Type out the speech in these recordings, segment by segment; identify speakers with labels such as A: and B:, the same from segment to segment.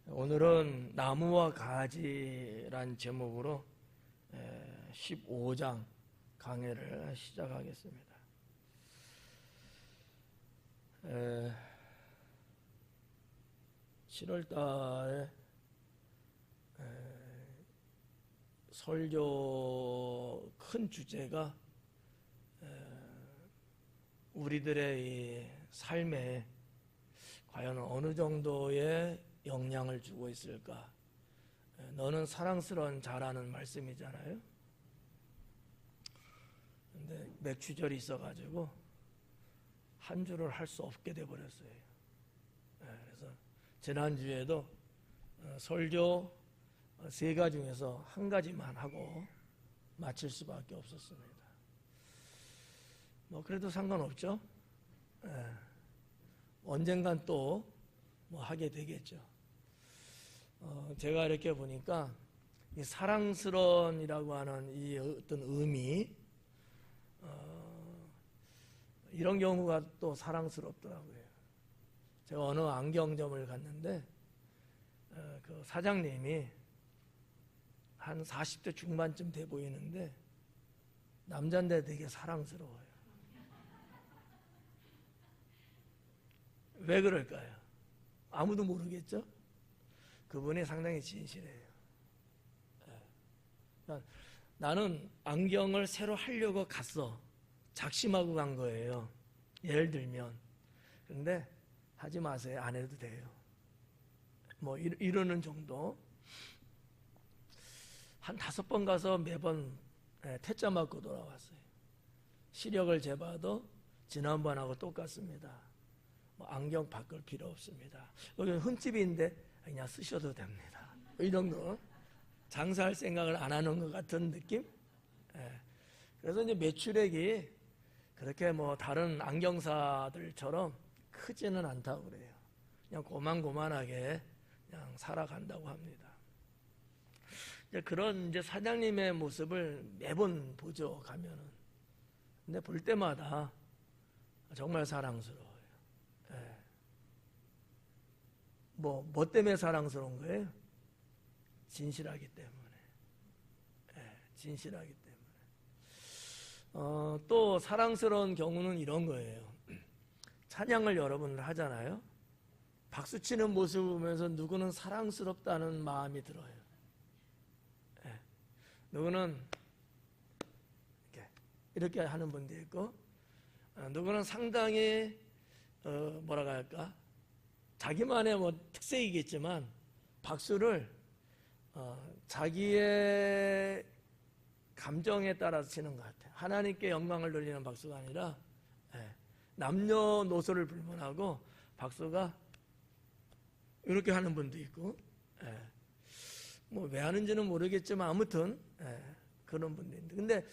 A: 오늘은 나무와 가지란 제목으로 15장 강해를 시작하겠습니다. 7월 달에 설교 큰 주제가 우리들의 이 삶에 과연 어느 정도의 영향을 주고 있을까? 너는 사랑스러운 자라는 말씀이잖아요. 근데 맥추절이 있어가지고 한 주를 할 수 없게 돼버렸어요. 그래서 지난주에도 설교 3가지 중에서 한 가지만 하고 마칠 수밖에 없었습니다. 그래도 상관없죠. 언젠간 또 하게 되겠죠. 제가 이렇게 보니까 이 사랑스러운이라고 하는 이 어떤 의미, 이런 경우가 또 사랑스럽더라고요. 제가 어느 안경점을 갔는데 그 사장님이 한 40대 중반쯤 돼 보이는데 남자인데 되게 사랑스러워요. 왜 그럴까요? 아무도 모르겠죠? 그분이 상당히 진실해요. 나는 안경을 새로 하려고 갔어. 작심하고 간 거예요. 예를 들면. 그런데 하지 마세요. 안 해도 돼요. 이러는 정도. 한 5번 가서 매번 퇴짜 맞고 돌아왔어요. 시력을 재봐도 지난번하고 똑같습니다. 안경 바꿀 필요 없습니다. 여기는 흠집인데 그냥 쓰셔도 됩니다. 이 정도. 장사할 생각을 안 하는 것 같은 느낌? 그래서 이제 매출액이 그렇게 다른 안경사들처럼 크지는 않다고 그래요. 그냥 고만고만하게 그냥 살아간다고 합니다. 이제 그런 이제 사장님의 모습을 매번 보죠, 가면은. 근데 볼 때마다 정말 사랑스러워요. 뭐 때문에 사랑스러운 거예요? 진실하기 때문에. 진실하기 때문에. 또 사랑스러운 경우는 이런 거예요. 찬양을 여러분 하잖아요. 박수치는 모습을 보면서 누구는 사랑스럽다는 마음이 들어요. 누구는 이렇게 하는 분도 있고, 누구는 상당히 뭐라고 할까? 자기만의 특색이겠지만 박수를 자기의 감정에 따라서 치는 것 같아요. 하나님께 영광을 돌리는 박수가 아니라 남녀노소를 불문하고 박수가 이렇게 하는 분도 있고, 왜 하는지는 모르겠지만 아무튼 그런 분도 있는데, 근데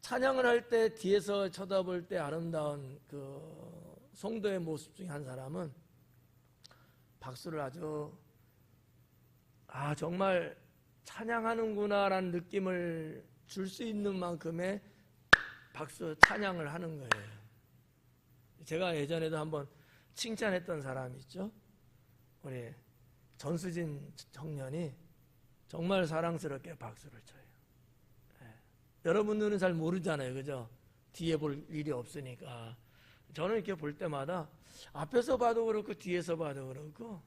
A: 찬양을 할 때 뒤에서 쳐다볼 때 아름다운 그 성도의 모습 중에 한 사람은 박수를 아주 정말 찬양하는구나라는 느낌을 줄 수 있는 만큼의 박수 찬양을 하는 거예요. 제가 예전에도 한번 칭찬했던 사람이 있죠. 우리 전수진 청년이 정말 사랑스럽게 박수를 쳐요. 여러분들은 잘 모르잖아요, 그죠? 뒤에 볼 일이 없으니까. 저는 이렇게 볼 때마다 앞에서 봐도 그렇고 뒤에서 봐도 그렇고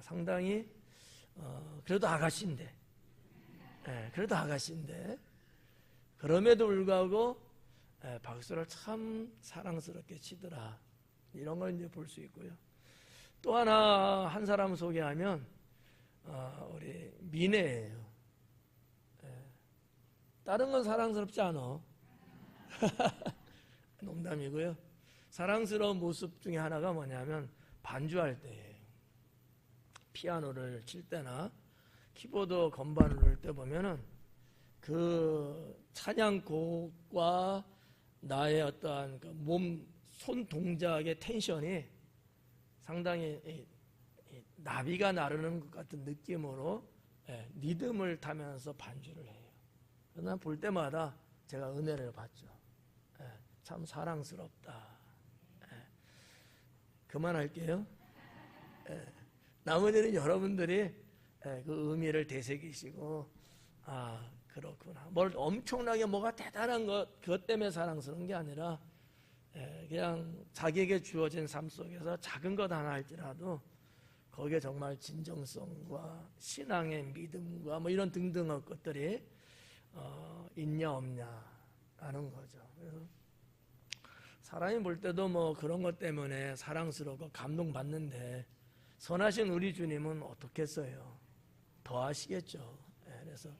A: 상당히 그래도 아가씨인데 그럼에도 불구하고 박수를 참 사랑스럽게 치더라. 이런 걸 이제 볼 수 있고요. 또 한 사람 소개하면 우리 미네예요. 다른 건 사랑스럽지 않아. 농담이고요. 사랑스러운 모습 중에 하나가 뭐냐면 반주할 때예요. 피아노를 칠 때나 키보드 건반을 누를 때 보면은 그 찬양곡과 나의 어떠한 그 손 동작의 텐션이 상당히 나비가 나르는 것 같은 느낌으로 리듬을 타면서 반주를 해요. 그러나 볼 때마다 제가 은혜를 받죠. 참 사랑스럽다. 그만할게요. 나머지는 여러분들이 그 의미를 되새기시고, 그렇구나. 뭘 엄청나게 뭐가 대단한 그것 때문에 사랑스러운 게 아니라 그냥 자기에게 주어진 삶 속에서 작은 것 하나 할지라도 거기에 정말 진정성과 신앙의 믿음과 뭐 이런 등등의 것들이 있냐 없냐 하는 거죠. 그래서 사람이 볼 때도 뭐 그런 것 때문에 사랑스럽고 감동받는데 선하신 우리 주님은 어떻겠어요? 더 하시겠죠. 그래서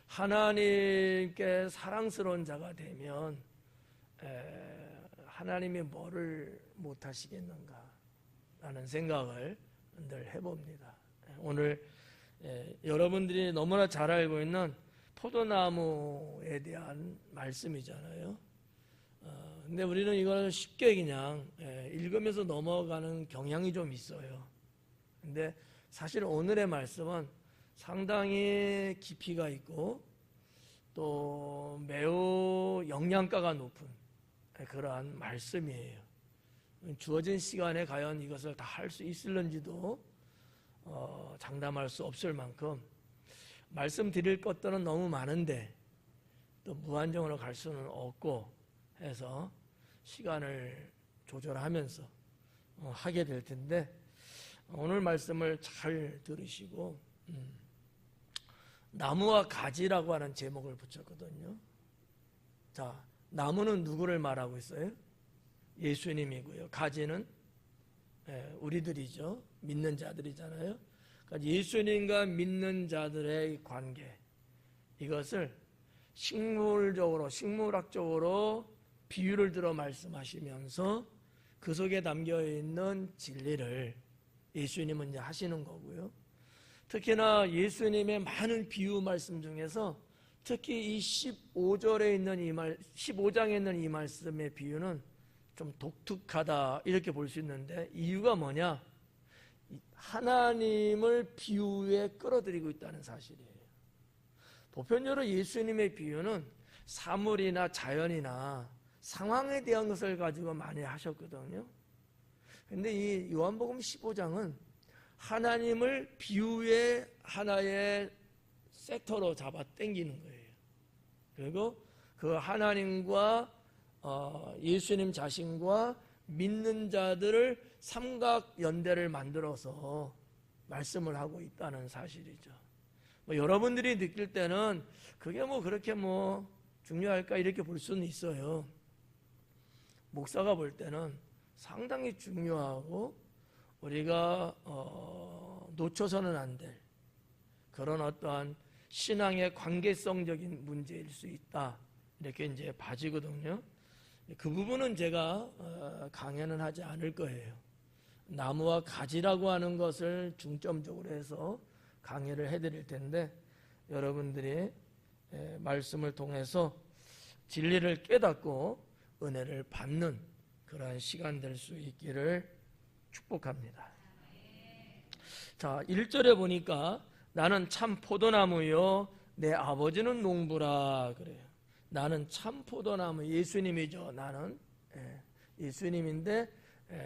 A: 하나님께 사랑스러운 자가 되면 하나님이 뭐를 못하시겠는가 라는 생각을 늘 해봅니다. 오늘 여러분들이 너무나 잘 알고 있는 포도나무에 대한 말씀이잖아요. 근데 우리는 이걸 쉽게 그냥 읽으면서 넘어가는 경향이 좀 있어요. 근데 사실 오늘의 말씀은 상당히 깊이가 있고 또 매우 영양가가 높은 그러한 말씀이에요. 주어진 시간에 과연 이것을 다 할 수 있을는지도 장담할 수 없을 만큼 말씀드릴 것들은 너무 많은데 또 무한정으로 갈 수는 없고 해서 시간을 조절하면서 하게 될 텐데 오늘 말씀을 잘 들으시고 나무와 가지라고 하는 제목을 붙였거든요. 자, 나무는 누구를 말하고 있어요? 예수님이고요. 가지는 우리들이죠. 믿는 자들이잖아요. 그러니까 예수님과 믿는 자들의 관계, 이것을 식물학적으로 비유를 들어 말씀하시면서 그 속에 담겨있는 진리를 예수님은 이제 하시는 거고요. 특히나 예수님의 많은 비유 말씀 중에서 특히 이 15장에 있는 이 말씀의 비유는 좀 독특하다 이렇게 볼 수 있는데 이유가 뭐냐? 하나님을 비유에 끌어들이고 있다는 사실이에요. 보편적으로 예수님의 비유는 사물이나 자연이나 상황에 대한 것을 가지고 많이 하셨거든요. 근데 이 요한복음 15장은 하나님을 비유의 하나의 섹터로 잡아 당기는 거예요. 그리고 그 하나님과 예수님 자신과 믿는 자들을 삼각 연대를 만들어서 말씀을 하고 있다는 사실이죠. 여러분들이 느낄 때는 그게 그렇게 중요할까 이렇게 볼 수는 있어요. 목사가 볼 때는 상당히 중요하고 우리가 놓쳐서는 안 될 그런 어떠한 신앙의 관계성적인 문제일 수 있다 이렇게 이제 봐지거든요. 그 부분은 제가 강연은 하지 않을 거예요. 나무와 가지라고 하는 것을 중점적으로 해서 강의를 해드릴 텐데 여러분들이 말씀을 통해서 진리를 깨닫고 은혜를 받는 그러한 시간 될 수 있기를 축복합니다. 자, 1절에 보니까 나는 참 포도나무요 내 아버지는 농부라 그래요. 나는 참 포도나무, 예수님이죠. 나는 예수님인데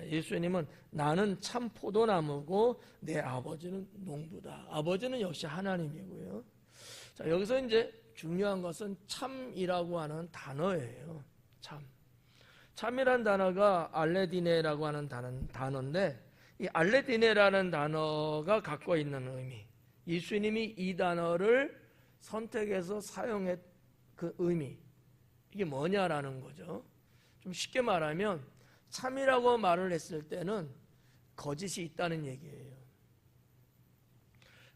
A: 예수님은 나는 참 포도나무고 내 아버지는 농부다. 아버지는 역시 하나님이고요. 자, 여기서 이제 중요한 것은 참이라고 하는 단어예요. 참이란 단어가 알레디네라고 하는 단어인데 이 알레디네라는 단어가 갖고 있는 의미, 예수님이 이 단어를 선택해서 사용했 그 의미, 이게 뭐냐라는 거죠. 좀 쉽게 말하면 참이라고 말을 했을 때는 거짓이 있다는 얘기예요.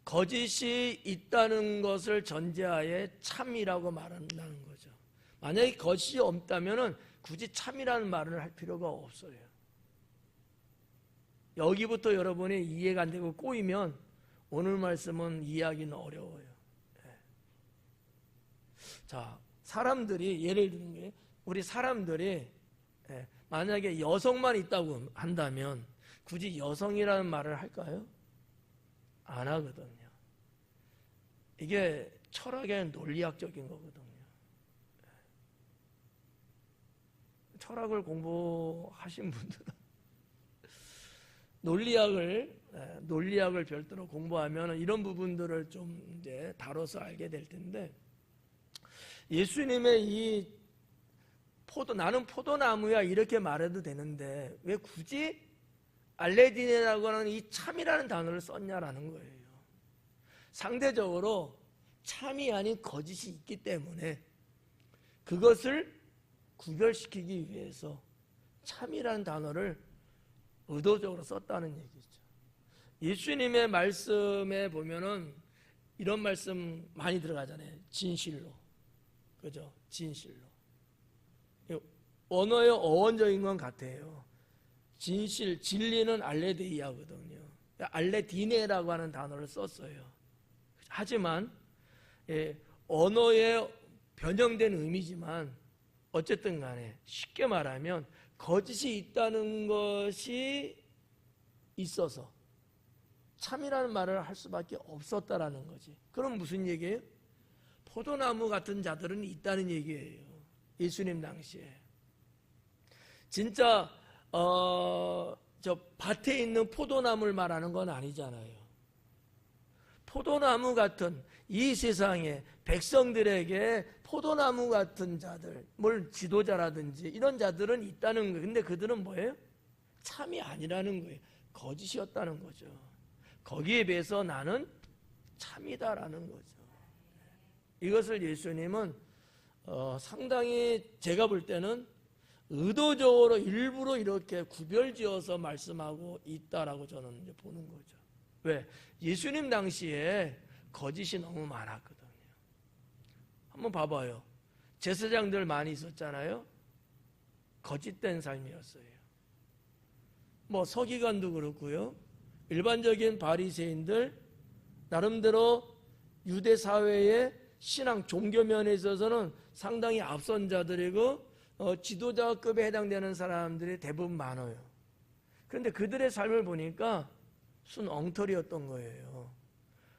A: 거짓이 있다는 것을 전제하에 참이라고 말한다는 거죠. 만약에 거짓이 없다면 굳이 참이라는 말을 할 필요가 없어요. 여기부터 여러분이 이해가 안 되고 꼬이면 오늘 말씀은 이해하기는 어려워요. 자, 사람들이 예를 들면 게 우리 사람들이 만약에 여성만 있다고 한다면 굳이 여성이라는 말을 할까요? 안 하거든요. 이게 철학의 논리학적인 거거든요. 철학을 공부하신 분들은 논리학을 논리학을 별도로 공부하면 이런 부분들을 좀 이제 다뤄서 알게 될 텐데, 예수님의 이 나는 포도나무야 이렇게 말해도 되는데 왜 굳이 알레디네라고 하는 이 참이라는 단어를 썼냐라는 거예요. 상대적으로 참이 아닌 거짓이 있기 때문에 그것을 구별시키기 위해서 참이라는 단어를 의도적으로 썼다는 얘기죠. 예수님의 말씀에 보면은 이런 말씀 많이 들어가잖아요. 진실로. 그죠? 진실로. 언어의 어원적인 건 같아요. 진실, 진리는 알레데이아거든요. 알레디네라고 하는 단어를 썼어요. 하지만 언어의 변형된 의미지만 어쨌든 간에 쉽게 말하면 거짓이 있다는 것이 있어서 참이라는 말을 할 수밖에 없었다라는 거지. 그럼 무슨 얘기예요? 포도나무 같은 자들은 있다는 얘기예요. 예수님 당시에. 진짜 저 밭에 있는 포도나무를 말하는 건 아니잖아요. 포도나무 같은 이 세상에 백성들에게 포도나무 같은 자들, 지도자라든지 이런 자들은 있다는 거예요. 근데 그들은 뭐예요? 참이 아니라는 거예요. 거짓이었다는 거죠. 거기에 비해서 나는 참이다라는 거죠. 이것을 예수님은 상당히 제가 볼 때는 의도적으로 일부러 이렇게 구별지어서 말씀하고 있다라고 저는 이제 보는 거죠. 왜? 예수님 당시에 거짓이 너무 많았거든요. 한번 봐봐요. 제사장들 많이 있었잖아요. 거짓된 삶이었어요. 서기관도 그렇고요. 일반적인 바리새인들 나름대로 유대 사회의 신앙 종교 면에 있어서는 상당히 앞선 자들이고 지도자급에 해당되는 사람들이 대부분 많아요. 그런데 그들의 삶을 보니까 순 엉터리였던 거예요.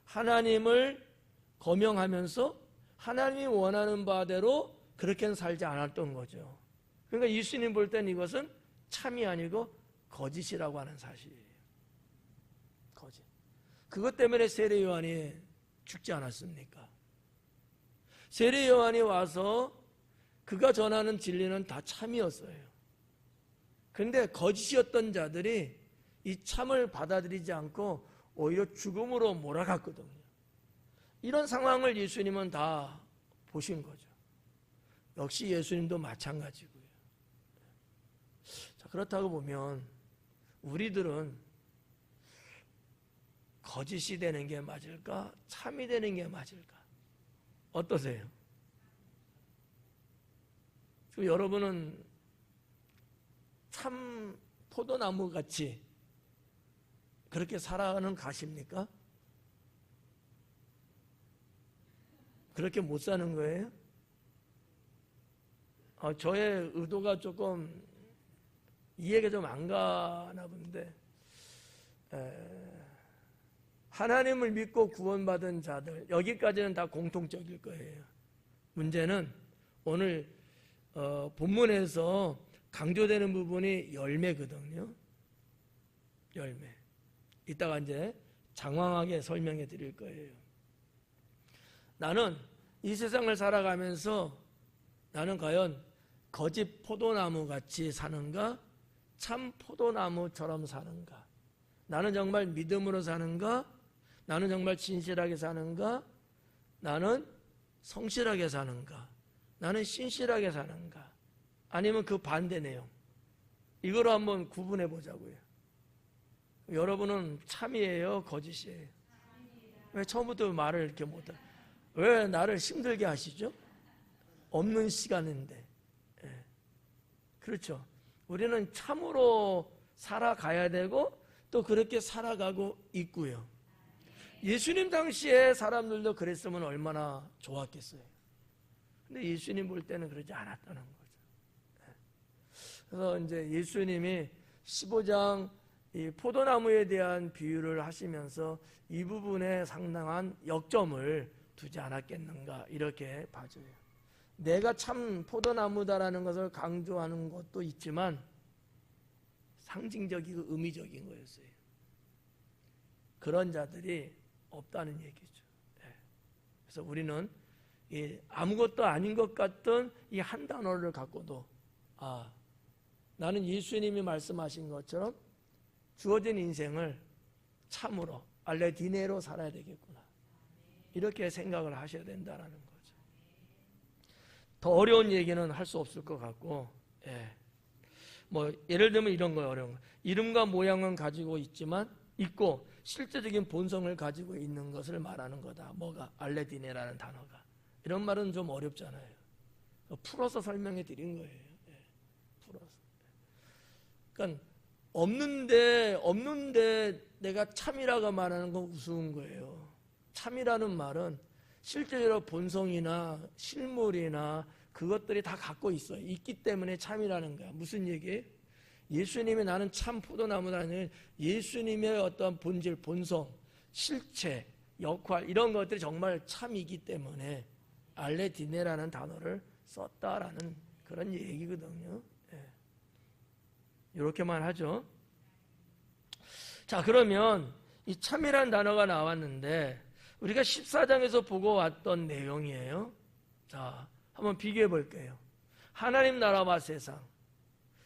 A: 하나님을 거명하면서 하나님이 원하는 바대로 그렇게는 살지 않았던 거죠. 그러니까 예수님 볼 땐 이것은 참이 아니고 거짓이라고 하는 사실이에요. 거짓. 그것 때문에 세례 요한이 죽지 않았습니까? 세례 요한이 와서 그가 전하는 진리는 다 참이었어요. 그런데 거짓이었던 자들이 이 참을 받아들이지 않고 오히려 죽음으로 몰아갔거든요. 이런 상황을 예수님은 다 보신 거죠. 역시 예수님도 마찬가지고요. 자, 그렇다고 보면 우리들은 거짓이 되는 게 맞을까? 참이 되는 게 맞을까? 어떠세요? 지금 여러분은 참 포도나무 같이 그렇게 살아가는 가십니까? 그렇게 못 사는 거예요? 저의 의도가 조금 이해가 좀 안 가나 본데, 하나님을 믿고 구원받은 자들, 여기까지는 다 공통적일 거예요. 문제는 오늘 본문에서 강조되는 부분이 열매거든요. 열매. 이따가 이제 장황하게 설명해 드릴 거예요. 나는 이 세상을 살아가면서 나는 과연 거짓 포도나무 같이 사는가? 참 포도나무처럼 사는가? 나는 정말 믿음으로 사는가? 나는 정말 진실하게 사는가? 나는 성실하게 사는가? 나는 신실하게 사는가? 아니면 그 반대 내용. 이거로 한번 구분해 보자고요. 여러분은 참이에요? 거짓이에요? 왜 처음부터 말을 이렇게 못해? 왜 나를 힘들게 하시죠? 없는 시간인데. 그렇죠. 우리는 참으로 살아가야 되고 또 그렇게 살아가고 있고요. 예수님 당시에 사람들도 그랬으면 얼마나 좋았겠어요. 근데 예수님 볼 때는 그러지 않았다는 거죠. 그래서 이제 예수님이 15장 이 포도나무에 대한 비유를 하시면서 이 부분에 상당한 역점을 두지 않았겠는가 이렇게 봐줘요. 내가 참 포도나무다라는 것을 강조하는 것도 있지만 상징적이고 의미적인 거였어요. 그런 자들이 없다는 얘기죠. 그래서 우리는 이 아무것도 아닌 것 같던 이 한 단어를 갖고도 나는 예수님이 말씀하신 것처럼 주어진 인생을 참으로 알레디네로 살아야 되겠구나. 이렇게 생각을 하셔야 된다는 거죠. 더 어려운 얘기는 할 수 없을 것 같고, 뭐 예를 들면 이런 거예요. 어려운 거. 이름과 모양은 가지고 있고 실제적인 본성을 가지고 있는 것을 말하는 거다. 뭐가? 알레디네라는 단어가. 이런 말은 좀 어렵잖아요. 풀어서 설명해 드린 거예요. 풀어서. 그러니까 없는데 내가 참이라고 말하는 건 우스운 거예요. 참이라는 말은 실제로 본성이나 실물이나 그것들이 다 갖고 있어요. 있기 때문에 참이라는 거야. 무슨 얘기예요? 예수님이 나는 참 포도나무라는 예수님의 어떤 본질, 본성, 실체, 역할 이런 것들이 정말 참이기 때문에 알레디네라는 단어를 썼다라는 그런 얘기거든요. 이렇게만 하죠. 자, 그러면 이 참이라는 단어가 나왔는데 우리가 14장에서 보고 왔던 내용이에요. 자, 한번 비교해 볼게요. 하나님 나라와 세상.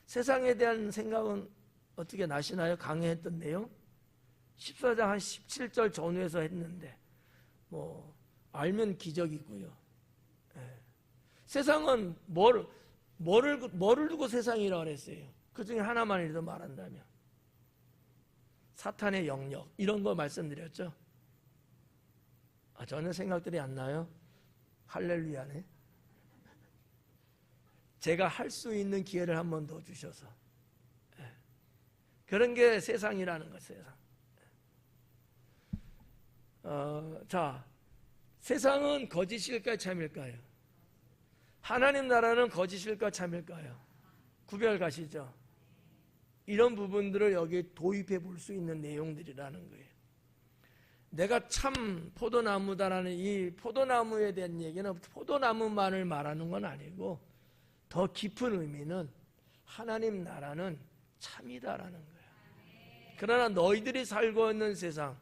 A: 세상에 대한 생각은 어떻게 나시나요? 강의했던 내용? 14장 한 17절 전후에서 했는데 뭐 알면 기적이고요. 세상은 뭐를 두고 세상이라고 그랬어요? 그 중에 하나만이라도 말한다면 사탄의 영역 이런 거 말씀드렸죠. 전혀 생각들이 안 나요? 할렐루야네. 제가 할 수 있는 기회를 한 번 더 주셔서 그런 게 세상이라는 것. 세상. 자, 세상은 거짓일까요? 참일까요? 하나님 나라는 거짓일까 참일까요? 구별 가시죠? 이런 부분들을 여기 도입해 볼 수 있는 내용들이라는 거예요. 내가 참 포도나무다라는 이 포도나무에 대한 얘기는 포도나무만을 말하는 건 아니고 더 깊은 의미는 하나님 나라는 참이다라는 거예요. 그러나 너희들이 살고 있는 세상,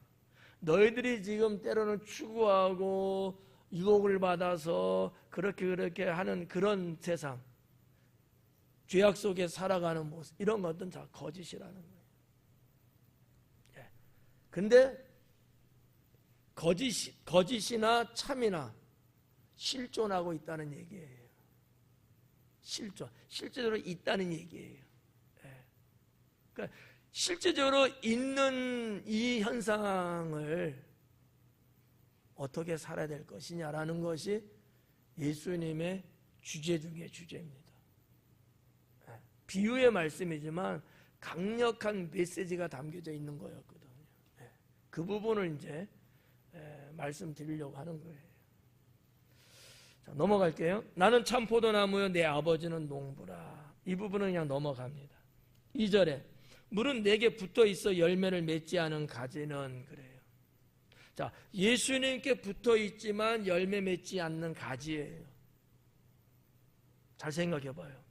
A: 너희들이 지금 때로는 추구하고 유혹을 받아서 그렇게 하는 그런 세상, 죄악 속에 살아가는 모습 이런 것들은 다 거짓이라는 거예요. 근데 거짓이나 참이나 실존하고 있다는 얘기예요. 실제적으로 있다는 얘기예요. 그러니까 실제적으로 있는 이 현상을 어떻게 살아야 될 것이냐라는 것이 예수님의 주제 중에 주제입니다. 비유의 말씀이지만 강력한 메시지가 담겨져 있는 거였거든요. 그 부분을 이제 말씀드리려고 하는 거예요. 자, 넘어갈게요. 나는 참 포도나무요 내 아버지는 농부라. 이 부분은 그냥 넘어갑니다. 2절에 물은 내게 붙어 있어 열매를 맺지 않은 가지는 그래요. 자, 예수님께 붙어 있지만 열매 맺지 않는 가지예요. 잘 생각해 봐요.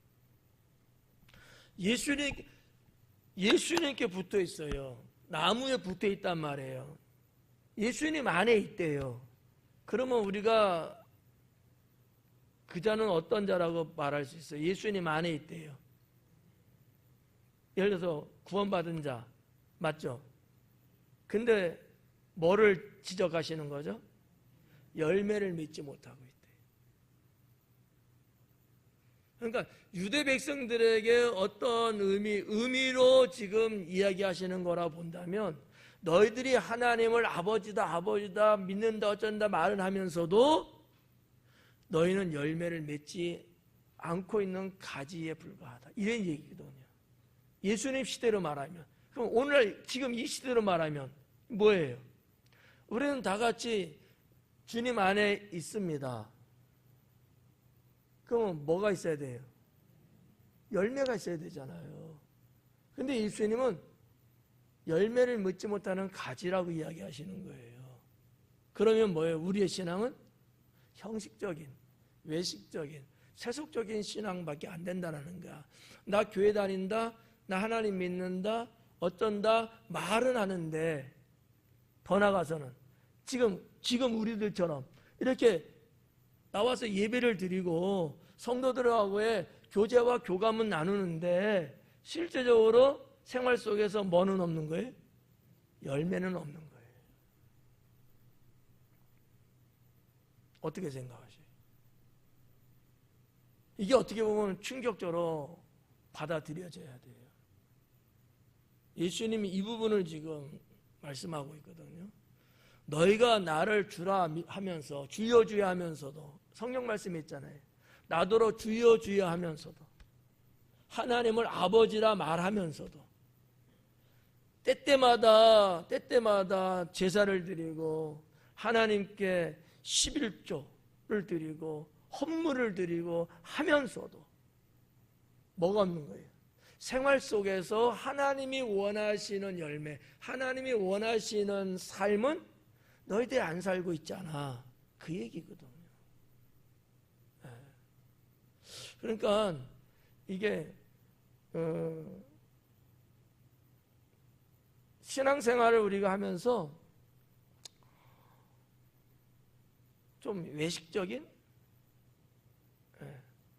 A: 예수님께 붙어 있어요. 나무에 붙어 있단 말이에요. 예수님 안에 있대요. 그러면 우리가 그 자는 어떤 자라고 말할 수 있어요? 예수님 안에 있대요. 예를 들어서 구원받은 자 맞죠? 근데 뭐를 지적하시는 거죠? 열매를 맺지 못하고 있대요. 그러니까 유대 백성들에게 어떤 의미로 지금 이야기하시는 거라 본다면 너희들이 하나님을 아버지다 믿는다 어쩐다 말을 하면서도 너희는 열매를 맺지 않고 있는 가지에 불과하다. 이런 얘기거든요. 예수님 시대로 말하면. 그럼 오늘 지금 이 시대로 말하면 뭐예요? 우리는 다 같이 주님 안에 있습니다. 그러면 뭐가 있어야 돼요? 열매가 있어야 되잖아요. 근데 예수님은 열매를 맺지 못하는 가지라고 이야기하시는 거예요. 그러면 뭐예요? 우리의 신앙은 형식적인, 외식적인, 세속적인 신앙밖에 안 된다는 거야. 나 교회 다닌다, 나 하나님 믿는다, 어쩐다 말은 하는데 더 나아가서는 지금 우리들처럼 이렇게 나와서 예배를 드리고 성도들하고의 교제와 교감은 나누는데 실제적으로 생활 속에서 뭐는 없는 거예요? 열매는 없는 거예요. 어떻게 생각하세요? 이게 어떻게 보면 충격적으로 받아들여져야 돼요. 예수님이 이 부분을 지금 말씀하고 있거든요. 너희가 나를 주라 하면서 주여 주여 하면서도 성경 말씀에 있잖아요. 나더러 주여 주여 하면서도 하나님을 아버지라 말하면서도 때때마다 제사를 드리고 하나님께 11조를 드리고 헌물을 드리고 하면서도 뭐가 없는 거예요? 생활 속에서 하나님이 원하시는 열매, 하나님이 원하시는 삶은 너희들이 안 살고 있잖아. 그 얘기거든요. 그러니까 이게 신앙생활을 우리가 하면서 좀 외식적인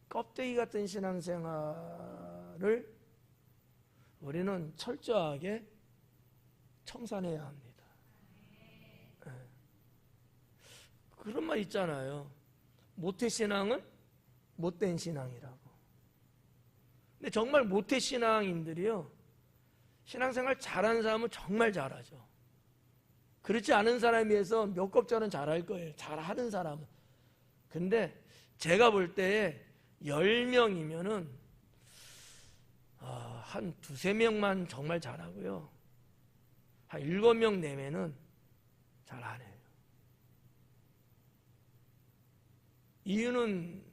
A: 껍데기 같은 신앙생활을 우리는 철저하게 청산해야 합니다. 그런 말 있잖아요. 모태신앙은 못된 신앙이라고. 근데 정말 모태신앙인들이요, 신앙생활 잘하는 사람은 정말 잘하죠. 그렇지 않은 사람에 비해서 몇 곱절은 잘할 거예요. 잘하는 사람은. 근데 제가 볼 때에 10명이면은 한 2-3명만 정말 잘하고요, 한 7명 내면은 잘 안 해요. 이유는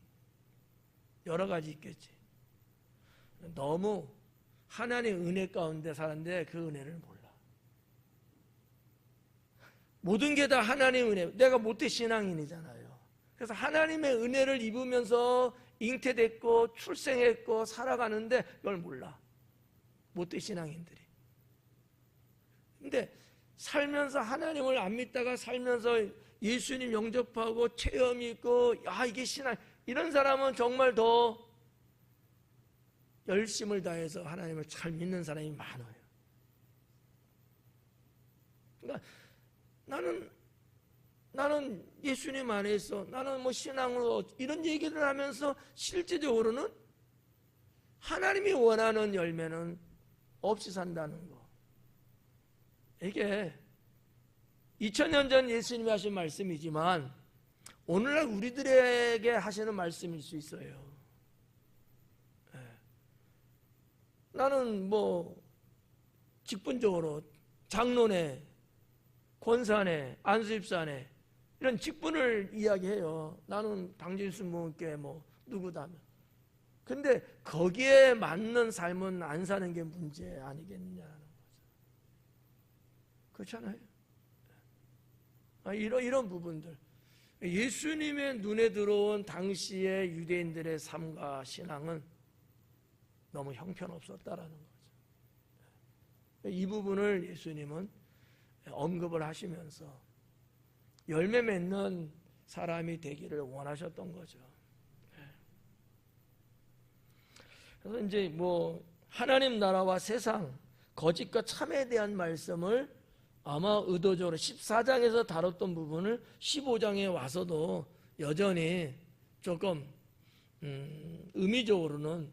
A: 여러 가지 있겠지. 너무 하나님의 은혜 가운데 사는데 그 은혜를 몰라. 모든 게 다 하나님의 은혜. 내가 모태 신앙인이잖아요. 그래서 하나님의 은혜를 입으면서 잉태됐고 출생했고 살아가는데 그걸 몰라. 모태 신앙인들이. 근데 살면서 하나님을 안 믿다가 살면서 예수님 영접하고 체험이 있고 이게 신앙, 이런 사람은 정말 더 열심을 다해서 하나님을 잘 믿는 사람이 많아요. 그러니까 나는 예수님 안에서 나는 뭐 신앙으로 이런 얘기를 하면서 실제적으로는 하나님이 원하는 열매는 없이 산다는 거. 이게 2000년 전 예수님이 하신 말씀이지만 오늘날 우리들에게 하시는 말씀일 수 있어요. 나는 뭐 직분적으로 장로네, 권사네, 안수집사네 이런 직분을 이야기해요. 나는 방진수 모님께 뭐 누구다면. 근데 거기에 맞는 삶은 안 사는 게 문제 아니겠냐는 거죠. 그렇잖아요. 이런 부분들, 예수님의 눈에 들어온 당시의 유대인들의 삶과 신앙은 너무 형편없었다라는 거죠. 이 부분을 예수님은 언급을 하시면서 열매 맺는 사람이 되기를 원하셨던 거죠. 그래서 이제 뭐 하나님 나라와 세상, 거짓과 참에 대한 말씀을 아마 의도적으로 14장에서 다뤘던 부분을 15장에 와서도 여전히 조금 의미적으로는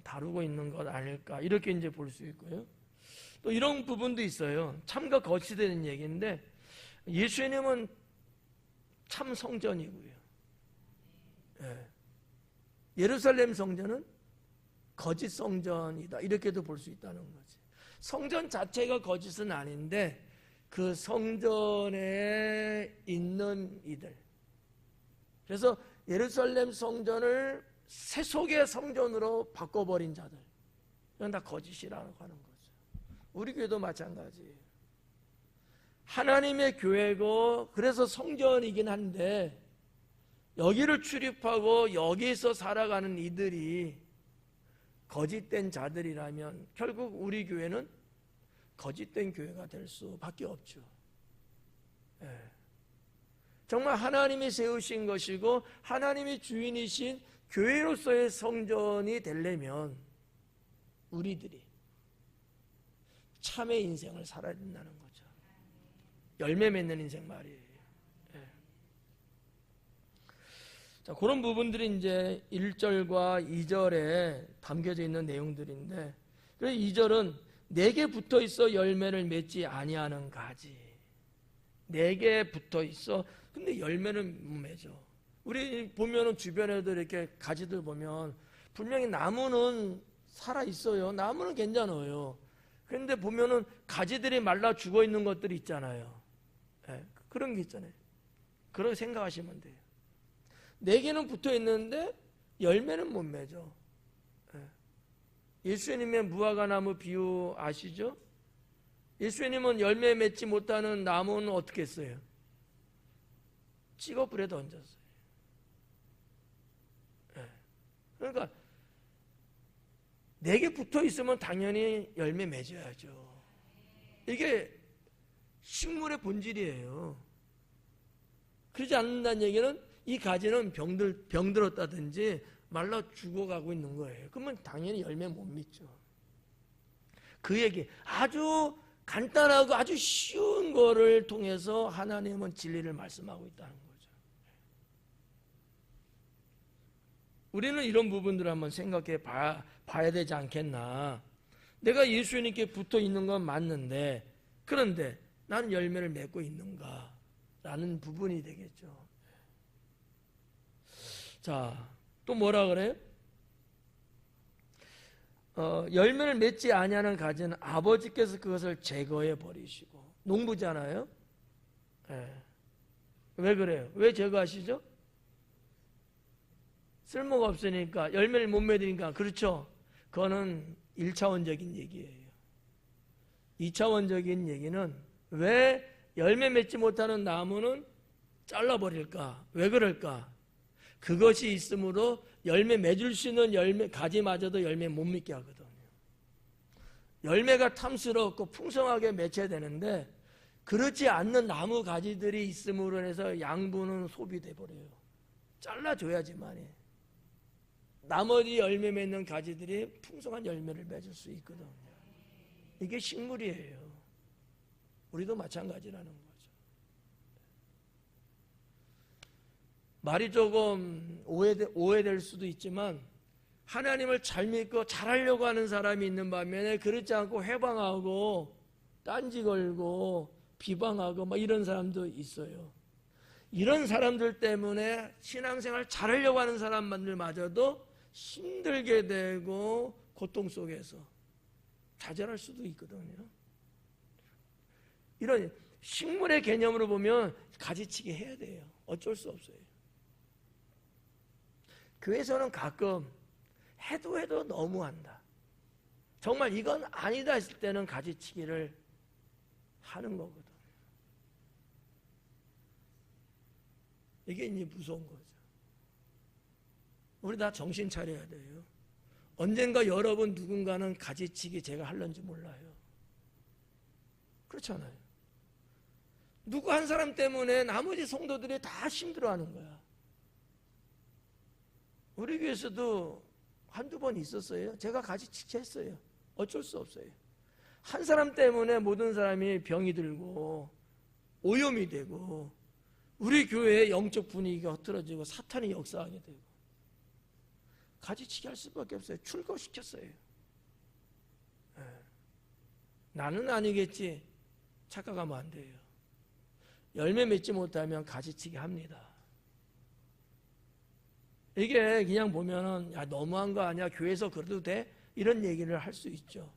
A: 다루고 있는 것 아닐까, 이렇게 이제 볼 수 있고요. 또 이런 부분도 있어요. 참과 거짓에 대한 얘기인데 예수님은 참 성전이고요. 예루살렘 성전은 거짓 성전이다, 이렇게도 볼 수 있다는 거지. 성전 자체가 거짓은 아닌데 그 성전에 있는 이들, 그래서 예루살렘 성전을 세속의 성전으로 바꿔버린 자들, 이건 다 거짓이라고 하는 거죠. 우리 교회도 마찬가지예요. 하나님의 교회고 그래서 성전이긴 한데 여기를 출입하고 여기에서 살아가는 이들이 거짓된 자들이라면 결국 우리 교회는 거짓된 교회가 될 수밖에 없죠. 정말 하나님이 세우신 것이고 하나님이 주인이신 교회로서의 성전이 되려면 우리들이 참의 인생을 살아야 된다는 거죠. 열매 맺는 인생 말이에요. 예. 자, 그런 부분들이 이제 1절과 2절에 담겨져 있는 내용들인데, 그래서 2절은 내게 붙어 있어 열매를 맺지 아니하는 가지. 내게 붙어 있어. 근데 열매는 못 맺어. 우리 보면은 주변에도 이렇게 가지들 보면 분명히 나무는 살아 있어요. 나무는 괜찮아요. 그런데 보면은 가지들이 말라 죽어 있는 것들이 있잖아요. 네, 그런 게 있잖아요. 그렇게 생각하시면 돼요. 내게는 붙어 있는데 열매는 못 맺어. 네. 예수님의 무화과나무 비유 아시죠? 예수님은 열매 맺지 못하는 나무는 어떻게 했어요? 찍어 불에 던졌어요. 네. 그러니까 내게 붙어 있으면 당연히 열매 맺어야죠. 이게 식물의 본질이에요. 그러지 않는다는 얘기는 이 가지는 병들었다든지 말라 죽어가고 있는 거예요. 그러면 당연히 열매 못 맺죠. 그 얘기 아주 간단하고 아주 쉬운 거를 통해서 하나님은 진리를 말씀하고 있다는 거죠. 우리는 이런 부분들을 한번 생각해 봐야 되지 않겠나. 내가 예수님께 붙어 있는 건 맞는데 그런데 나는 열매를 맺고 있는가 라는 부분이 되겠죠. 자, 또 뭐라 그래요? 열매를 맺지 아니하는 가지는 아버지께서 그것을 제거해 버리시고. 농부잖아요. 네. 왜 그래요? 왜 제거하시죠? 쓸모가 없으니까, 열매를 못 맺으니까. 그렇죠? 그거는 1차원적인 얘기예요. 2차원적인 얘기는 왜 열매 맺지 못하는 나무는 잘라버릴까? 왜 그럴까? 그것이 있으므로 열매 맺을 수 있는 가지마저도 열매 못 맺게 하거든요. 열매가 탐스럽고 풍성하게 맺혀야 되는데 그렇지 않는 나무 가지들이 있음으로 해서 양분은 소비돼 버려요. 잘라줘야지만이 나머지 열매 맺는 가지들이 풍성한 열매를 맺을 수 있거든요. 이게 식물이에요. 우리도 마찬가지라는 거죠. 말이 조금 오해될 수도 있지만 하나님을 잘 믿고 잘하려고 하는 사람이 있는 반면에 그렇지 않고 회방하고 딴지 걸고 비방하고 막 이런 사람도 있어요. 이런 사람들 때문에 신앙생활 잘하려고 하는 사람들마저도 힘들게 되고 고통 속에서 좌절할 수도 있거든요. 이런 식물의 개념으로 보면 가지치기 해야 돼요. 어쩔 수 없어요. 교회에서는 가끔 해도 너무한다. 정말 이건 아니다 했을 때는 가지치기를 하는 거거든. 이게 이제 무서운 거죠. 우리 다 정신 차려야 돼요. 언젠가 여러분 누군가는 가지치기 제가 할런지 몰라요. 그렇잖아요. 누구 한 사람 때문에 나머지 성도들이 다 힘들어하는 거야. 우리 교회에서도 한두 번 있었어요. 제가 가지치기 했어요. 어쩔 수 없어요. 한 사람 때문에 모든 사람이 병이 들고 오염이 되고 우리 교회의 영적 분위기가 흐트러지고 사탄이 역사하게 되고 가지치기 할 수밖에 없어요. 출거시켰어요. 네. 나는 아니겠지 착각하면 안 돼요. 열매 맺지 못하면 가지치기 합니다. 이게 그냥 보면은 야 너무한 거 아니야? 교회에서 그래도 돼? 이런 얘기를 할 수 있죠.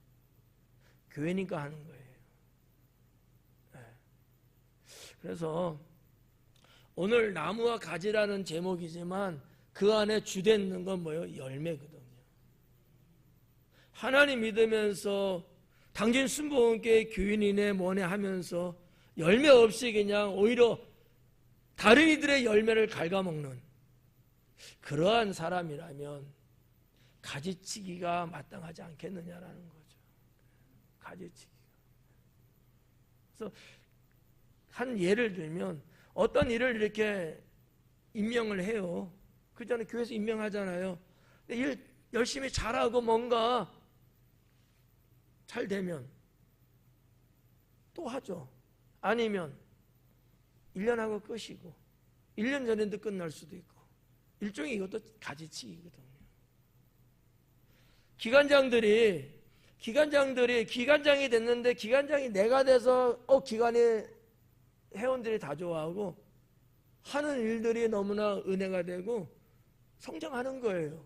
A: 교회니까 하는 거예요. 네. 그래서 오늘 나무와 가지라는 제목이지만 그 안에 주된 건 뭐예요? 열매거든요. 하나님 믿으면서 당신 순복음교회 교인이네 뭐네 하면서 열매 없이 그냥 오히려 다른 이들의 열매를 갉아먹는 그러한 사람이라면 가지치기가 마땅하지 않겠느냐라는 거죠. 가지치기가. 그래서 한 예를 들면 어떤 일을 이렇게 임명을 해요. 그 전에 교회에서 임명하잖아요. 근데 일 열심히 잘하고 뭔가 잘 되면 또 하죠. 아니면 1년 하고 끝이고 1년 전에도 끝날 수도 있고 일종의 이것도 가지치기거든요. 기관장이 됐는데 기관장이 내가 돼서 기관의 회원들이 다 좋아하고 하는 일들이 너무나 은혜가 되고 성장하는 거예요.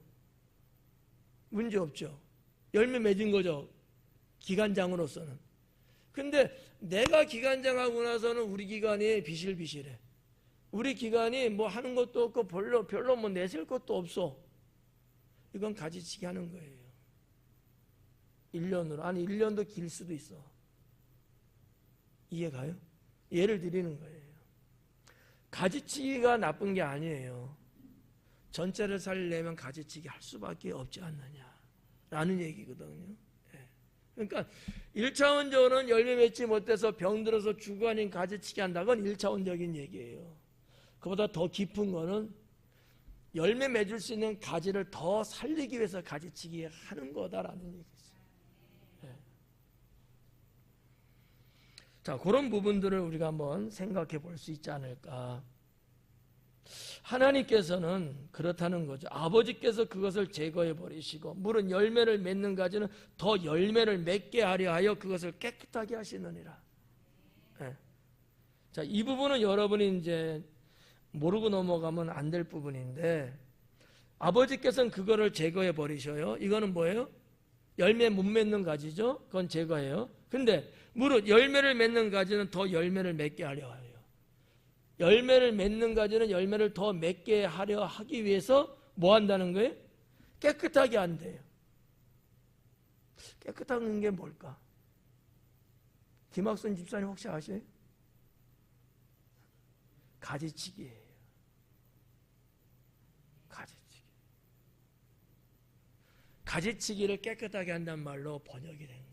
A: 문제 없죠. 열매 맺은 거죠. 기관장으로서는. 근데 내가 기관장하고 나서는 우리 기관이 비실비실해. 우리 기관이 뭐 하는 것도 없고 별로 뭐 내세울 것도 없어. 이건 가지치기 하는 거예요. 1년으로. 아니 1년도 길 수도 있어. 이해가요? 예를 드리는 거예요. 가지치기가 나쁜 게 아니에요. 전체를 살려면 가지치기 할 수밖에 없지 않느냐라는 얘기거든요. 그러니까 1차원적으로는 열매 맺지 못해서 병들어서 죽어 아닌 가지치기 한다건 1차원적인 얘기예요. 그보다 더 깊은 거는 열매 맺을 수 있는 가지를 더 살리기 위해서 가지치기 하는 거다라는 얘기죠. 자, 그런 부분들을 우리가 한번 생각해 볼 수 있지 않을까. 하나님께서는 그렇다는 거죠. 아버지께서 그것을 제거해 버리시고 물은 열매를 맺는 가지는 더 열매를 맺게 하려 하여 그것을 깨끗하게 하시느니라. 네. 자, 이 부분은 여러분이 이제 모르고 넘어가면 안 될 부분인데 아버지께서는 그거를 제거해 버리셔요. 이거는 뭐예요? 열매 못 맺는 가지죠. 그건 제거해요. 근데 무릇 열매를 맺는 가지는 더 열매를 맺게 하려 해요. 열매를 맺는 가지는 열매를 더 맺게 하려 하기 위해서 뭐 한다는 거예요? 깨끗하게 한대요. 깨끗한 게 뭘까? 김학순 집사님 혹시 아세요? 가지치기예요. 가지치기. 가지치기를 깨끗하게 한다는 말로 번역이 된 거예요.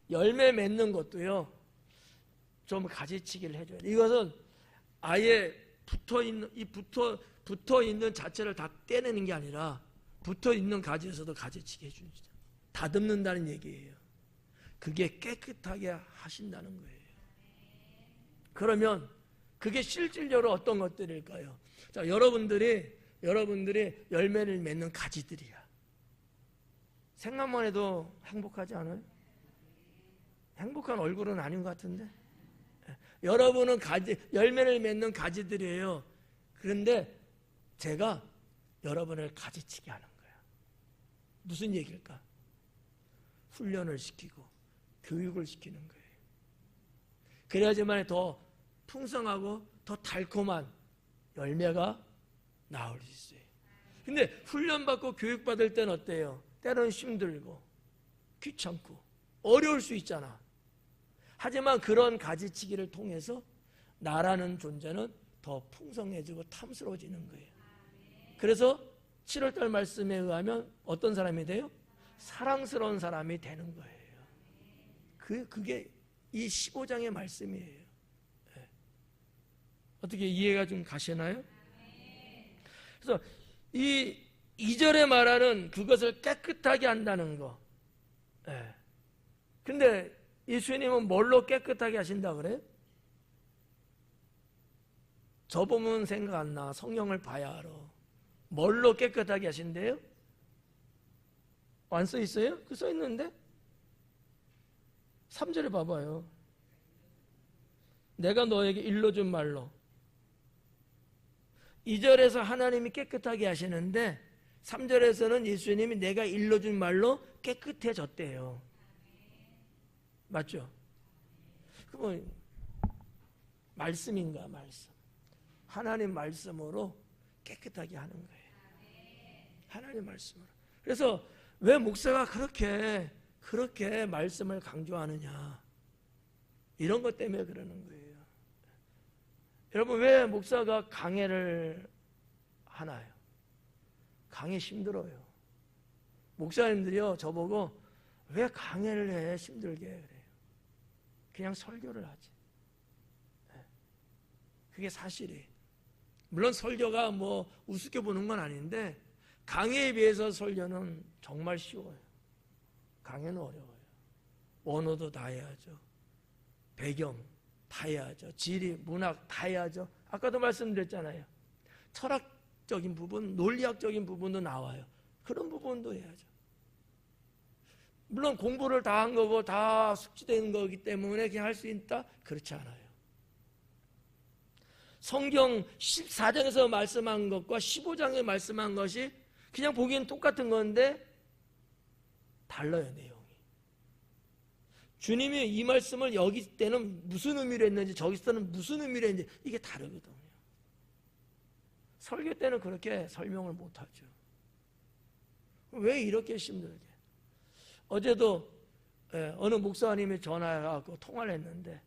A: 열매 맺는 것도요, 좀 가지치기를 해줘야 돼요. 이것은 아예 붙어 있는 자체를 다 떼내는 게 아니라 붙어 있는 가지에서도 가지치기 해주는 거죠. 다듬는다는 얘기예요. 그게 깨끗하게 하신다는 거예요. 그러면 그게 실질적으로 어떤 것들일까요? 자, 여러분들이 열매를 맺는 가지들이야. 생각만 해도 행복하지 않아요? 행복한 얼굴은 아닌 것 같은데? 여러분은 열매를 맺는 가지들이에요. 그런데 제가 여러분을 가지치게 하는 거야. 무슨 얘기일까? 훈련을 시키고 교육을 시키는 거예요. 그래야지만 더 풍성하고 더 달콤한 열매가 나올 수 있어요. 근데 훈련받고 교육받을 때는 어때요? 때로는 힘들고 귀찮고 어려울 수 있잖아. 하지만 그런 가지치기를 통해서 나라는 존재는 더 풍성해지고 탐스러워지는 거예요. 그래서 7월달 말씀에 의하면 어떤 사람이 돼요? 사랑스러운 사람이 되는 거예요. 그게 이 15장의 말씀이에요. 네. 어떻게 이해가 좀 가시나요? 그래서 이 2절에 말하는 그것을 깨끗하게 한다는 거. 네. 근데 예수님은 뭘로 깨끗하게 하신다 그래요? 저 보면 생각 안 나. 성경을 봐야 알아. 뭘로 깨끗하게 하신대요? 안 써 있어요? 그 써 있는데? 3절에 봐봐요. 내가 너에게 일러준 말로. 2절에서 하나님이 깨끗하게 하시는데 3절에서는 예수님이 내가 일러준 말로 깨끗해졌대요. 맞죠? 그건 말씀인가? 말씀. 하나님 말씀으로 깨끗하게 하는 거예요. 하나님 말씀으로. 그래서 왜 목사가 그렇게 말씀을 강조하느냐? 이런 것 때문에 그러는 거예요. 여러분, 왜 목사가 강해를 하나요? 강해 힘들어요. 목사님들이요, 저보고 왜 강해를 해? 힘들게 그래요. 그냥 설교를 하지. 그게 사실이에요. 물론 설교가 뭐 우습게 보는 건 아닌데 강해에 비해서 설교는 정말 쉬워요. 강해는 어려워요. 언어도 다 해야죠. 배경 다 해야죠. 지리, 문학 다 해야죠. 아까도 말씀드렸잖아요. 철학적인 부분, 논리학적인 부분도 나와요. 그런 부분도 해야죠. 물론 공부를 다 한 거고 다 숙지된 거기 때문에 그냥 할 수 있다? 그렇지 않아요. 성경 14장에서 말씀한 것과 15장에 말씀한 것이 그냥 보기엔 똑같은 건데 달라요, 내용이. 주님이 이 말씀을 여기 때는 무슨 의미로 했는지 저기서는 무슨 의미로 했는지 이게 다르거든요. 설교 때는 그렇게 설명을 못하죠. 왜 이렇게 힘들게? 어제도 어느 목사님이 전화해서 통화를 했는데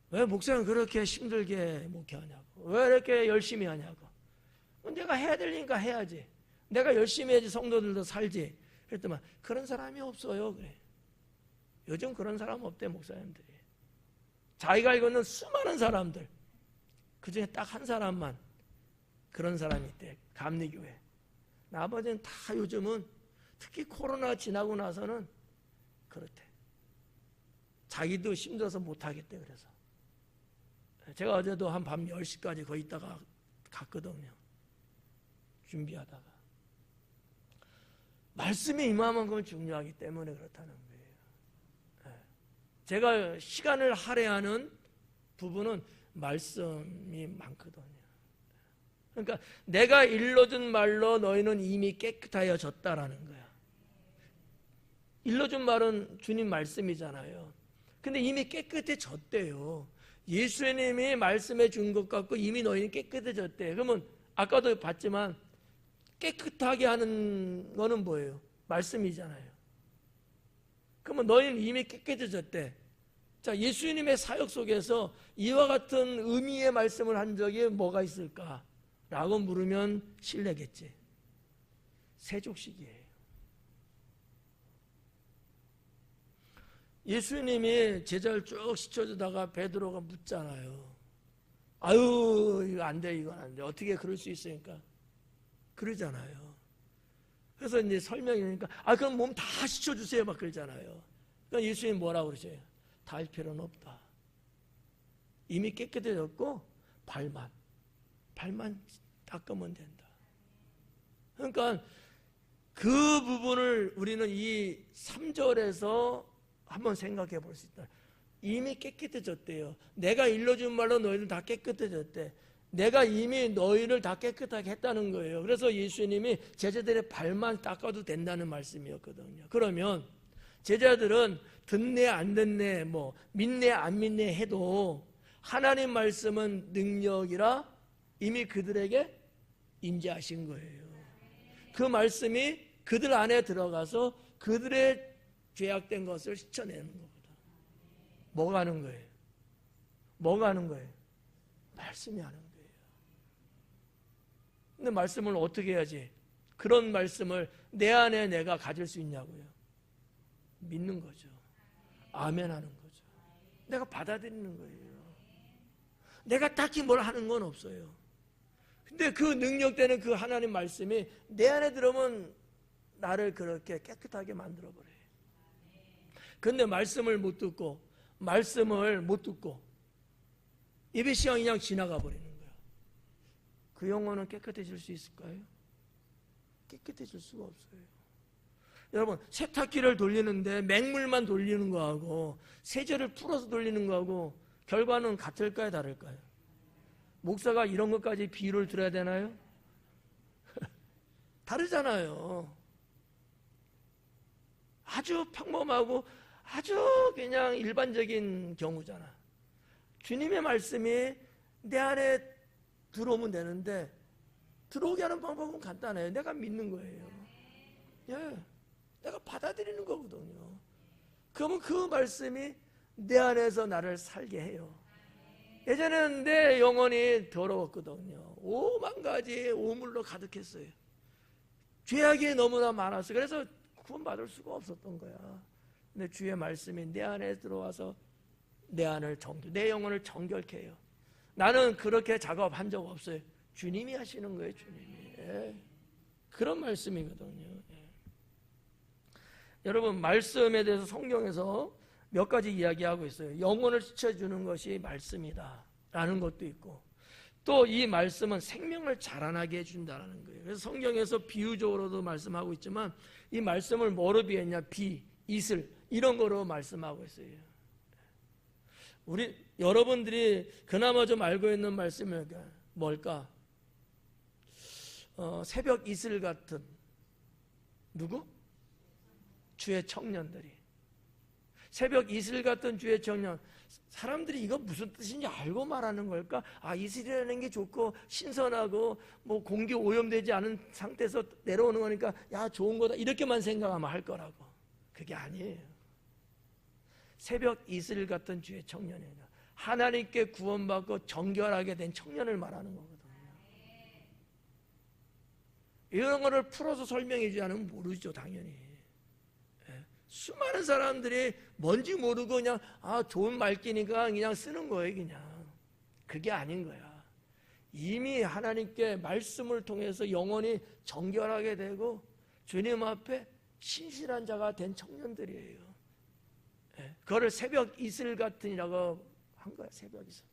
A: 왜 목사님 그렇게 힘들게 목회하냐고, 왜 이렇게 열심히 하냐고. 내가 해야 되니까 해야지, 내가 열심히 해야지 성도들도 살지. 그랬더만 그런 사람이 없어요. 그래. 요즘 그런 사람 없대, 목사님들이. 자기가 알고 있는 수많은 사람들 그중에 딱 한 사람만 그런 사람이 있대, 감리교회. 나머지는 다 요즘은 특히 코로나 지나고 나서는 그렇대. 자기도 힘들어서 못하겠대. 그래서 제가 어제도 한 밤 10시까지 거기 있다가 갔거든요. 준비하다가. 말씀이 이만큼 중요하기 때문에 그렇다는 거예요. 제가 시간을 할애하는 부분은 말씀이 많거든요. 그러니까 내가 일러준 말로 너희는 이미 깨끗하여졌다라는 거야. 일러준 말은 주님 말씀이잖아요. 근데 이미 깨끗해졌대요. 예수님이 말씀해 준 것 같고 이미 너희는 깨끗해졌대. 그러면 아까도 봤지만 깨끗하게 하는 거는 뭐예요? 말씀이잖아요. 그러면 너희는 이미 깨끗해졌대. 자, 예수님의 사역 속에서 이와 같은 의미의 말씀을 한 적이 뭐가 있을까? 라고 물으면 실례겠지. 세족식이에요. 예수님이 제자를 쭉 시켜주다가 베드로가 묻잖아요. 아유, 이거 안 돼, 이건 안 돼. 어떻게 그럴 수 있으니까? 그러잖아요. 그래서 이제 설명이니까, 그럼 몸 다 씻어주세요. 막 그러잖아요. 그러니까 예수님이 뭐라고 그러세요? 다 할 필요는 없다. 이미 깨끗해졌고, 발만 닦으면 된다. 그러니까 그 부분을 우리는 이 3절에서 한번 생각해 볼 수 있다. 이미 깨끗해졌대요. 내가 일러준 말로 너희는 다 깨끗해졌대. 내가 이미 너희를 다 깨끗하게 했다는 거예요. 그래서 예수님이 제자들의 발만 닦아도 된다는 말씀이었거든요. 그러면 제자들은 듣네 안 듣네, 뭐 믿네 안 믿네 해도 하나님 말씀은 능력이라 이미 그들에게 임재하신 거예요. 그 말씀이 그들 안에 들어가서 그들의 죄악된 것을 씻어내는 겁니다. 뭐가 하는 거예요? 뭐가 하는 거예요? 말씀이 하는 거예요. 근데 말씀을 어떻게 해야지? 그런 말씀을 내 안에 내가 가질 수 있냐고요? 믿는 거죠. 아멘 하는 거죠. 내가 받아들이는 거예요. 내가 딱히 뭘 하는 건 없어요. 근데 그 능력되는 그 하나님 말씀이 내 안에 들어오면 나를 그렇게 깨끗하게 만들어버려요. 근데 말씀을 못 듣고 예배 시간 그냥 지나가 버리는 거야. 그 영혼은 깨끗해질 수 있을까요? 깨끗해질 수가 없어요. 여러분, 세탁기를 돌리는데 맹물만 돌리는 거하고 세제를 풀어서 돌리는 거하고 결과는 같을까요, 다를까요? 목사가 이런 것까지 비유를 들어야 되나요? 다르잖아요. 아주 평범하고 아주 그냥 일반적인 경우잖아. 주님의 말씀이 내 안에 들어오면 되는데 들어오게 하는 방법은 간단해요. 내가 믿는 거예요. 예, 내가 받아들이는 거거든요. 그러면 그 말씀이 내 안에서 나를 살게 해요. 예전에는 내 영혼이 더러웠거든요. 5만 가지 오물로 가득했어요. 죄악이 너무나 많았어요. 그래서 구원받을 수가 없었던 거야. 근데 주의 말씀이 내 안에 들어와서 내 영혼을 정결케 해요. 나는 그렇게 작업한 적 없어요. 주님이 하시는 거예요, 주님이. 예. 그런 말씀이거든요. 예. 여러분, 말씀에 대해서 성경에서 몇 가지 이야기하고 있어요. 영혼을 지켜주는 것이 말씀이다 라는 것도 있고, 또 이 말씀은 생명을 자라나게 해준다는 거예요. 그래서 성경에서 비유적으로도 말씀하고 있지만 이 말씀을 뭐로 비했냐? 비, 이슬 이런 거로 말씀하고 있어요. 우리 여러분들이 그나마 좀 알고 있는 말씀이 뭘까? 새벽 이슬 같은 누구? 주의 청년들이. 새벽 이슬 같은 주의 청년. 사람들이 이거 무슨 뜻인지 알고 말하는 걸까? 아, 이슬이라는 게 좋고 신선하고 뭐 공기 오염되지 않은 상태에서 내려오는 거니까 야, 좋은 거다 이렇게만 생각하면 할 거라고. 그게 아니에요. 새벽 이슬 같은 주의 청년이에요. 하나님께 구원받고 정결하게 된 청년을 말하는 거거든요. 이런 거를 풀어서 설명해 주지 않으면 모르죠, 당연히. 수많은 사람들이 뭔지 모르고 그냥 좋은 말귀니까 그냥 쓰는 거예요. 그냥 그게 아닌 거야. 이미 하나님께 말씀을 통해서 영혼이 정결하게 되고 주님 앞에 신실한 자가 된 청년들이에요. 그거를 새벽 이슬 같으니라고 한 거야. 새벽 이슬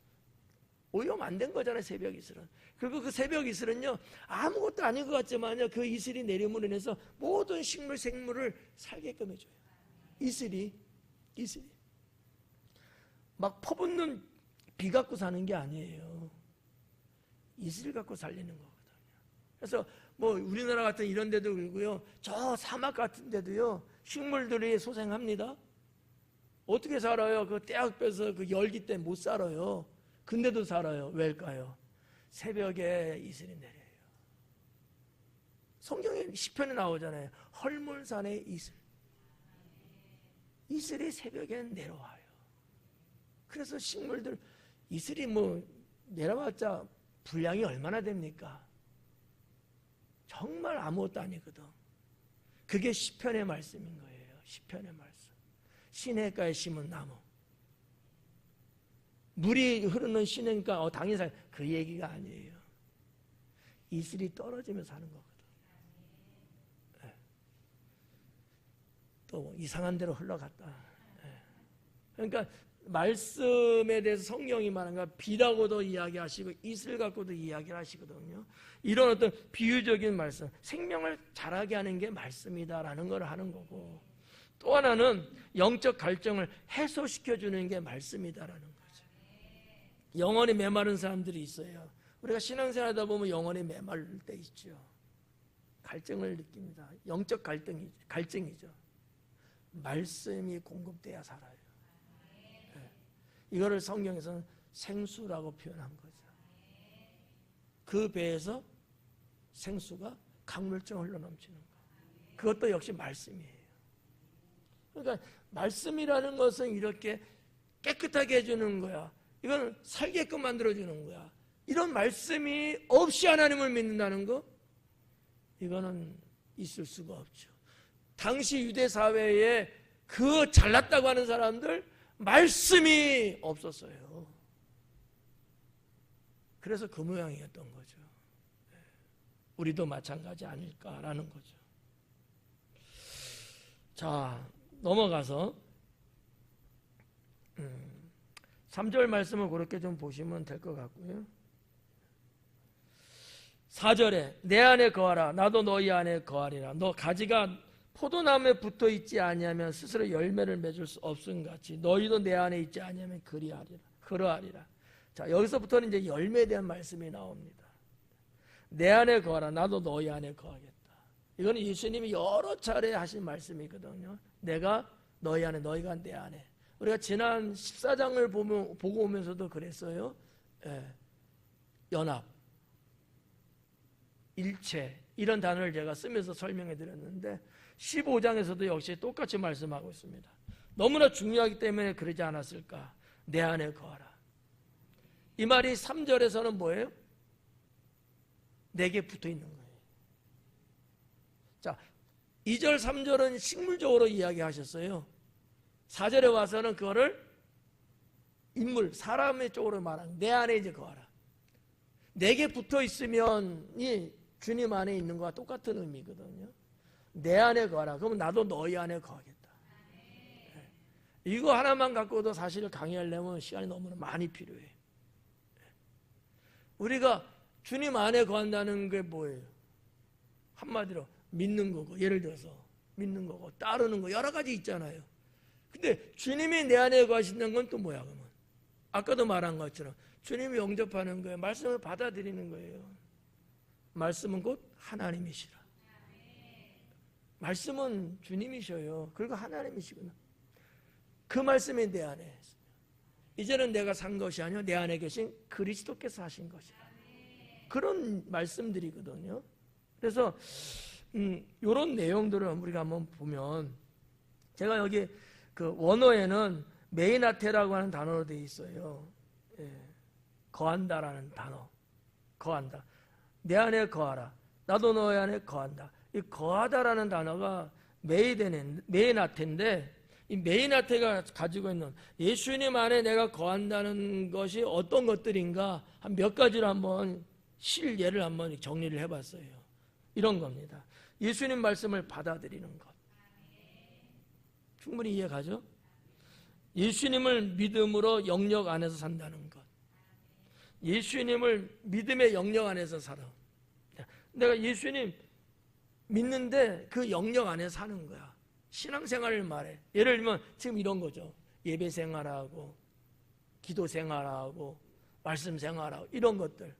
A: 오염 안 된 거잖아요. 새벽 이슬은. 그리고 그 새벽 이슬은요 아무것도 아닌 것 같지만요 그 이슬이 내림으로 인해서 모든 식물 생물을 살게끔 해줘요. 이슬이 막 퍼붓는 비 갖고 사는 게 아니에요. 이슬 갖고 살리는 거거든요. 그래서 뭐 우리나라 같은 이런 데도 그렇고요, 저 사막 같은 데도요 식물들이 소생합니다. 어떻게 살아요? 그 떼약 빼서 그 열기 때문에 못 살아요. 근데도 살아요. 왜일까요? 새벽에 이슬이 내려요. 성경에 시편에 나오잖아요. 헐몬산의 이슬. 이슬이 새벽에 내려와요. 그래서 식물들 이슬이 뭐 내려왔자 분량이 얼마나 됩니까? 정말 아무것도 아니거든. 그게 시편의 말씀인 거예요. 시편의 말씀. 시냇가에 심은 나무. 물이 흐르는 시냇가 당연히 살. 그 얘기가 아니에요. 이슬이 떨어지며 사는 거거든. 네. 또 이상한 데로 흘러갔다. 네. 그러니까 말씀에 대해서 성경이 말하는 거 비라고도 이야기하시고 이슬 갖고도 이야기를 하시거든요. 이런 어떤 비유적인 말씀, 생명을 자라게 하는 게 말씀이다라는 걸 하는 거고, 또 하나는 영적 갈증을 해소시켜주는 게 말씀이다라는 거죠. 영혼이 메마른 사람들이 있어요. 우리가 신앙생활 하다 보면 영혼이 메마를 때 있죠. 갈증을 느낍니다. 영적 갈증이죠. 말씀이 공급돼야 살아요. 네. 이거를 성경에서는 생수라고 표현한 거죠. 그 배에서 생수가 강물처럼 흘러넘치는 거. 그것도 역시 말씀이에요. 그러니까 말씀이라는 것은 이렇게 깨끗하게 해주는 거야. 이건 살게끔 만들어주는 거야. 이런 말씀이 없이 하나님을 믿는다는 거, 이거는 있을 수가 없죠. 당시 유대 사회에 그 잘났다고 하는 사람들 말씀이 없었어요. 그래서 그 모양이었던 거죠. 우리도 마찬가지 아닐까라는 거죠. 자, 넘어가서 3절 말씀을 그렇게 좀 보시면 될 것 같고요. 4절에 내 안에 거하라 나도 너희 안에 거하리라. 너 가지가 포도나무에 붙어있지 아니하면 스스로 열매를 맺을 수 없음 같이 너희도 내 안에 있지 아니하면 그러하리라. 자, 여기서부터는 이제 열매에 대한 말씀이 나옵니다. 내 안에 거하라 나도 너희 안에 거하겠다. 이거는 예수님이 여러 차례 하신 말씀이거든요. 내가 너희 안에 너희가 내 안에. 우리가 지난 14장을 보고 오면서도 그랬어요. 연합, 일체 이런 단어를 제가 쓰면서 설명해 드렸는데 15장에서도 역시 똑같이 말씀하고 있습니다. 너무나 중요하기 때문에 그러지 않았을까? 내 안에 거하라. 이 말이 3절에서는 뭐예요? 내게 붙어 있는 거예요. 자, 2절, 3절은 식물적으로 이야기하셨어요. 4절에 와서는 그거를 인물, 사람의 쪽으로 말하는 내 안에 이제 거하라. 내게 붙어 있으면 이 주님 안에 있는 거와 똑같은 의미거든요. 내 안에 거하라. 그러면 나도 너희 안에 거하겠다. 이거 하나만 갖고도 사실 강의하려면 시간이 너무나 많이 필요해요. 우리가 주님 안에 거한다는 게 뭐예요? 한마디로 믿는 거고, 예를 들어서 믿는 거고 따르는 거 여러 가지 있잖아요. 근데 주님이 내 안에 거하신다는 건 또 뭐야? 그러면 아까도 말한 것처럼 주님이 영접하는 거예요. 말씀을 받아들이는 거예요. 말씀은 곧 하나님이시라. 말씀은 주님이셔요. 그리고 하나님이시구나. 그 말씀이 내 안에 있어요. 이제는 내가 산 것이 아니요 내 안에 계신 그리스도께서 하신 것이라. 그런 말씀들이거든요. 그래서 이런 내용들을 우리가 한번 보면, 제가 여기 그 원어에는 메이나테라고 하는 단어로 되어 있어요. 예. 거한다라는 단어. 거한다. 내 안에 거하라. 나도 너희 안에 거한다. 이 거하다라는 단어가 메이나테인데, 이 메이나테가 가지고 있는 예수님 안에 내가 거한다는 것이 어떤 것들인가 한 몇 가지로 한번 실예를 한번 정리를 해봤어요. 이런 겁니다. 예수님 말씀을 받아들이는 것. 충분히 이해가죠? 예수님을 믿음으로 영역 안에서 산다는 것. 예수님을 믿음의 영역 안에서 살아. 내가 예수님 믿는데 그 영역 안에 사는 거야. 신앙생활을 말해. 예를 들면 지금 이런 거죠. 예배 생활하고 기도 생활하고 말씀 생활하고 이런 것들.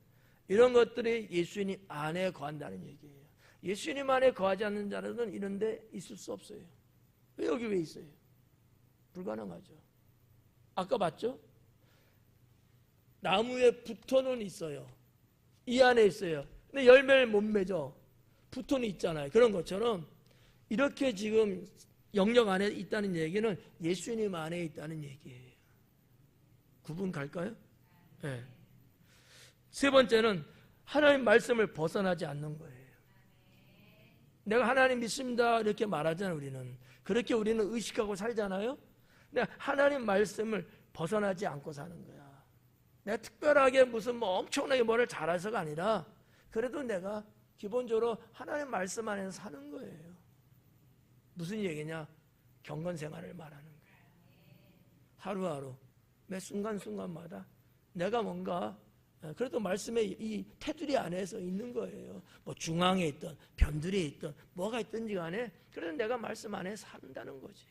A: 이런 것들이 예수님 안에 거한다는 얘기예요. 예수님 안에 거하지 않는 자들은 이런 데 있을 수 없어요. 여기 왜 있어요? 불가능하죠. 아까 봤죠? 나무에 붙어는 있어요. 이 안에 있어요. 근데 열매를 못 맺어. 붙어는 있잖아요. 그런 것처럼 이렇게 지금 영역 안에 있다는 얘기는 예수님 안에 있다는 얘기예요. 구분 갈까요? 네. 세 번째는 하나님 말씀을 벗어나지 않는 거예요. 내가 하나님 믿습니다 이렇게 말하잖아요. 우리는 그렇게 우리는 의식하고 살잖아요. 근데 하나님 말씀을 벗어나지 않고 사는 거야. 내가 특별하게 무슨 뭐 엄청나게 뭐를 잘해서가 아니라 그래도 내가 기본적으로 하나님 말씀 안에서 사는 거예요. 무슨 얘기냐? 경건 생활을 말하는 거예요. 하루하루 매 순간순간마다 내가 뭔가 그래도 말씀의 이 테두리 안에서 있는 거예요. 뭐 중앙에 있든 변두리에 있든 뭐가 있든지 간에 그래도 내가 말씀 안에 산다는 거지.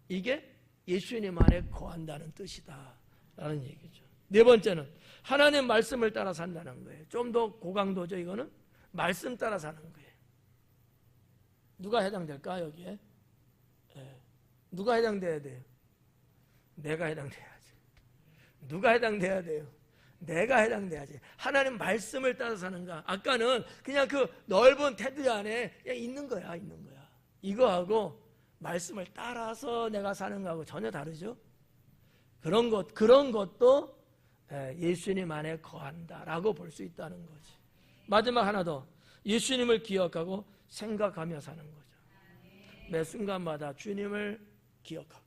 A: 이게 예수님 안에 거한다는 뜻이다 라는 얘기죠. 네 번째는 하나님 말씀을 따라 산다는 거예요. 좀 더 고강도죠. 이거는 말씀 따라 사는 거예요. 누가 해당될까 여기에? 누가 해당돼야 돼요? 내가 해당돼야지. 누가 해당돼야 돼요? 내가 해당돼야지. 하나님 말씀을 따라 사는가? 아까는 그냥 그 넓은 테두리 안에 그냥 있는 거야, 있는 거야. 이거하고 말씀을 따라서 내가 사는 거하고 전혀 다르죠? 그런 것도 예수님 안에 거한다라고 볼 수 있다는 거지. 마지막 하나 더. 예수님을 기억하고 생각하며 사는 거죠. 매 순간마다 주님을 기억하고.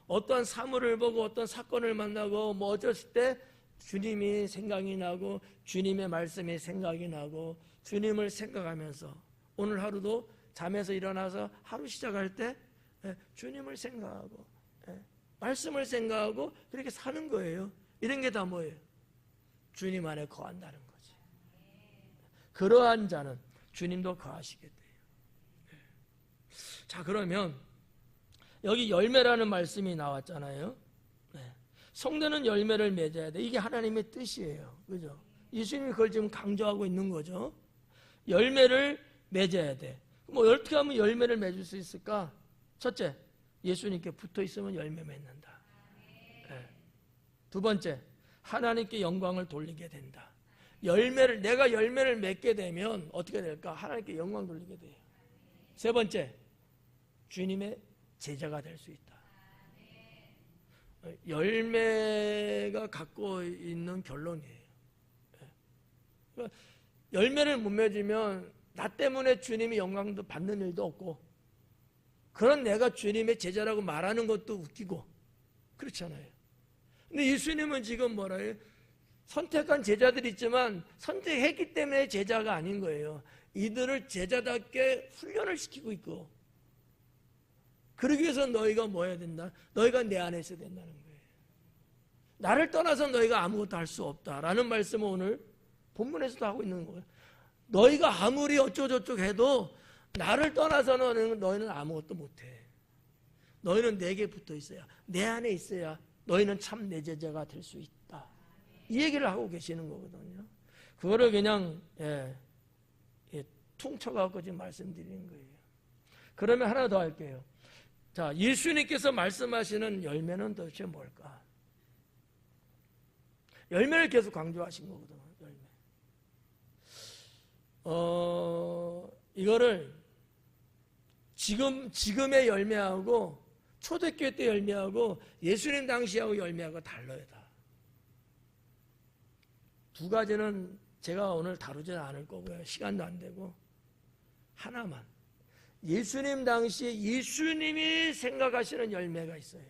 A: 어떤 사물을 보고 어떤 사건을 만나고 뭐 어쩔 때 주님이 생각이 나고 주님의 말씀이 생각이 나고 주님을 생각하면서 오늘 하루도 잠에서 일어나서 하루 시작할 때 주님을 생각하고 말씀을 생각하고 그렇게 사는 거예요. 이런 게 다 뭐예요? 주님 안에 거한다는 거지. 그러한 자는 주님도 거하시게 돼요. 자, 그러면 여기 열매라는 말씀이 나왔잖아요. 성도는 열매를 맺어야 돼. 이게 하나님의 뜻이에요. 그죠? 예수님이 그걸 지금 강조하고 있는 거죠. 열매를 맺어야 돼. 뭐 어떻게 하면 열매를 맺을 수 있을까? 첫째, 예수님께 붙어 있으면 열매 맺는다. 두 번째, 하나님께 영광을 돌리게 된다. 내가 열매를 맺게 되면 어떻게 될까? 하나님께 영광 돌리게 돼요. 세 번째, 주님의 제자가 될 수 있다. 열매가 갖고 있는 결론이에요. 열매를 못 맺으면 나 때문에 주님이 영광도 받는 일도 없고 그런 내가 주님의 제자라고 말하는 것도 웃기고 그렇잖아요. 근데 예수님은 지금 뭐라 해요? 선택한 제자들이 있지만 선택했기 때문에 제자가 아닌 거예요. 이들을 제자답게 훈련을 시키고 있고, 그러기 위해서 너희가 뭐 해야 된다? 너희가 내 안에 있어야 된다는 거예요. 나를 떠나서 너희가 아무것도 할 수 없다라는 말씀을 오늘 본문에서도 하고 있는 거예요. 너희가 아무리 어쩌고저쩌고 해도 나를 떠나서는 너희는 아무것도 못해. 너희는 내게 붙어 있어야, 내 안에 있어야 너희는 참 내 제자가 될 수 있다. 이 얘기를 하고 계시는 거거든요. 그거를 그냥 퉁쳐갖고 지금 말씀드리는 거예요. 그러면 하나 더 할게요. 자, 예수님께서 말씀하시는 열매는 도대체 뭘까? 열매를 계속 강조하신 거거든요. 열매. 이거를 지금의 열매하고 초대교회 때 열매하고 예수님 당시하고 열매하고 달라요. 다. 두 가지는 제가 오늘 다루지는 않을 거고요. 시간도 안 되고, 하나만, 예수님 당시에 예수님이 생각하시는 열매가 있어요.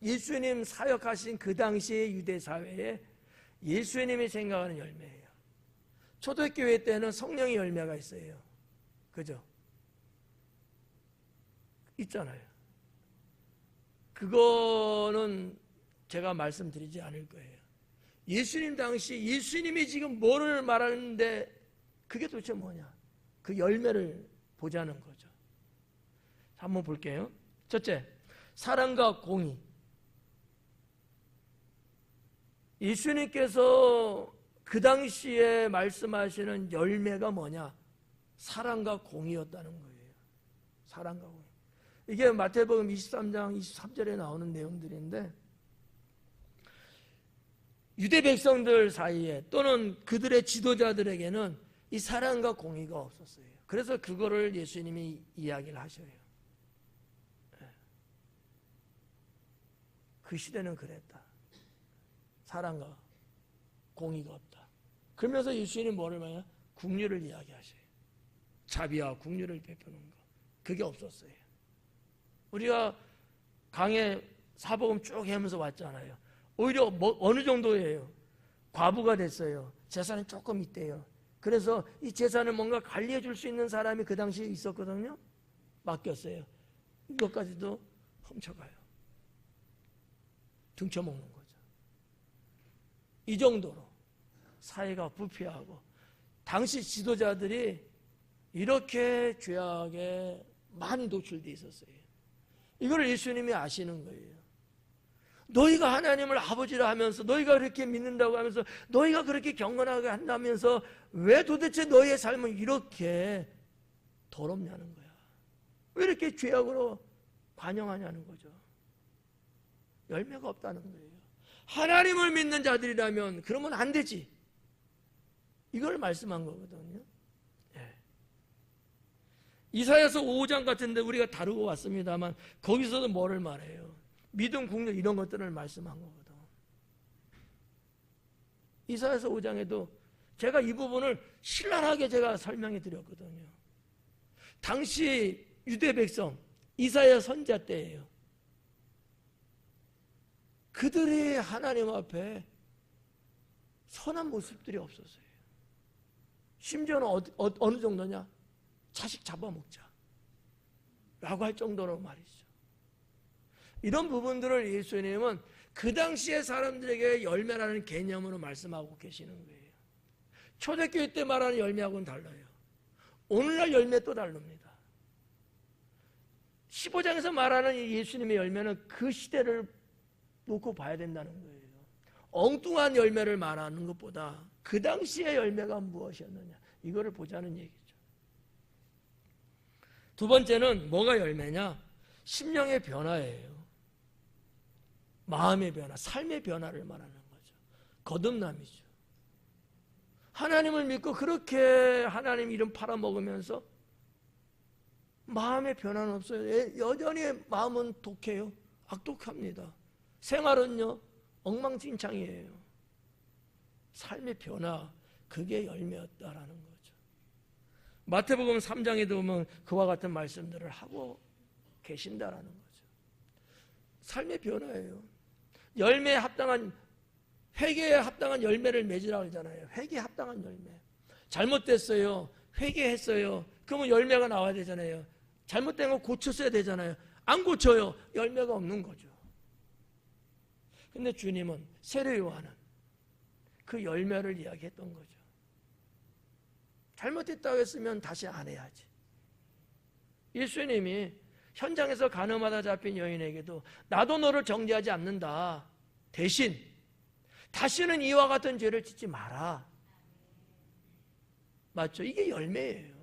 A: 예수님 사역하신 그 당시의 유대 사회에 예수님이 생각하는 열매예요. 초대교회 때는 성령의 열매가 있어요. 그죠? 있잖아요. 그거는 제가 말씀드리지 않을 거예요. 예수님 당시 예수님이 지금 뭐를 말하는데 그게 도대체 뭐냐? 그 열매를 보자는 거죠. 한번 볼게요. 첫째, 사랑과 공의. 예수님께서 그 당시에 말씀하시는 열매가 뭐냐? 사랑과 공의였다는 거예요. 사랑과 공의. 이게 마태복음 23장 23절에 나오는 내용들인데, 유대 백성들 사이에 또는 그들의 지도자들에게는 이 사랑과 공의가 없었어요. 그래서 그거를 예수님이 이야기를 하셔요. 그 시대는 그랬다. 사랑과 공의가 없다. 그러면서 예수님이 뭐를 말해요? 긍휼을 이야기하셔요. 자비와 긍휼을 베푸는 거. 그게 없었어요. 우리가 강해 사복음 쭉 하면서 왔잖아요. 오히려 어느 정도예요? 과부가 됐어요. 재산이 조금 있대요. 그래서 이 재산을 뭔가 관리해 줄 수 있는 사람이 그 당시에 있었거든요. 맡겼어요. 이것까지도 훔쳐가요. 등쳐먹는 거죠. 이 정도로 사회가 부패하고 당시 지도자들이 이렇게 죄악에 많이 노출되어 있었어요. 이걸 예수님이 아시는 거예요. 너희가 하나님을 아버지라 하면서, 너희가 그렇게 믿는다고 하면서, 너희가 그렇게 경건하게 한다면서 왜 도대체 너희의 삶은 이렇게 더럽냐는 거야. 왜 이렇게 죄악으로 관영하냐는 거죠. 열매가 없다는 거예요. 하나님을 믿는 자들이라면 그러면 안 되지. 이걸 말씀한 거거든요. 이사야서 5장 같은데 우리가 다루고 왔습니다만 거기서도 뭐를 말해요? 믿음, 긍휼 이런 것들을 말씀한 거거든. 이사야서 5장에도 제가 이 부분을 신랄하게 제가 설명해 드렸거든요. 당시 유대 백성 이사야 선지자 때예요. 그들이 하나님 앞에 선한 모습들이 없었어요. 심지어는 어느 정도냐? 자식 잡아먹자 라고 할 정도로 말이죠. 이런 부분들을 예수님은 그 당시의 사람들에게 열매라는 개념으로 말씀하고 계시는 거예요. 초대교회 때 말하는 열매하고는 달라요. 오늘날 열매 또 다릅니다. 15장에서 말하는 예수님의 열매는 그 시대를 놓고 봐야 된다는 거예요. 엉뚱한 열매를 말하는 것보다 그 당시의 열매가 무엇이었느냐 이거를 보자는 얘기죠. 두 번째는 뭐가 열매냐? 심령의 변화예요. 마음의 변화, 삶의 변화를 말하는 거죠. 거듭남이죠. 하나님을 믿고 그렇게 하나님 이름 팔아먹으면서 마음의 변화는 없어요. 여전히 마음은 독해요. 악독합니다. 생활은요 엉망진창이에요. 삶의 변화, 그게 열매였다라는 거죠. 마태복음 3장에도 보면 그와 같은 말씀들을 하고 계신다라는 거죠. 삶의 변화예요. 열매에 합당한, 회개에 합당한 열매를 맺으라고 하잖아요. 회개에 합당한 열매. 잘못됐어요. 회개했어요. 그러면 열매가 나와야 되잖아요. 잘못된 거 고쳤어야 되잖아요. 안 고쳐요. 열매가 없는 거죠. 근데 주님은, 세례 요한은 그 열매를 이야기했던 거죠. 잘못했다고 했으면 다시 안 해야지. 예수님이 현장에서 간음하다 잡힌 여인에게도 나도 너를 정죄하지 않는다. 대신 다시는 이와 같은 죄를 짓지 마라. 맞죠? 이게 열매예요.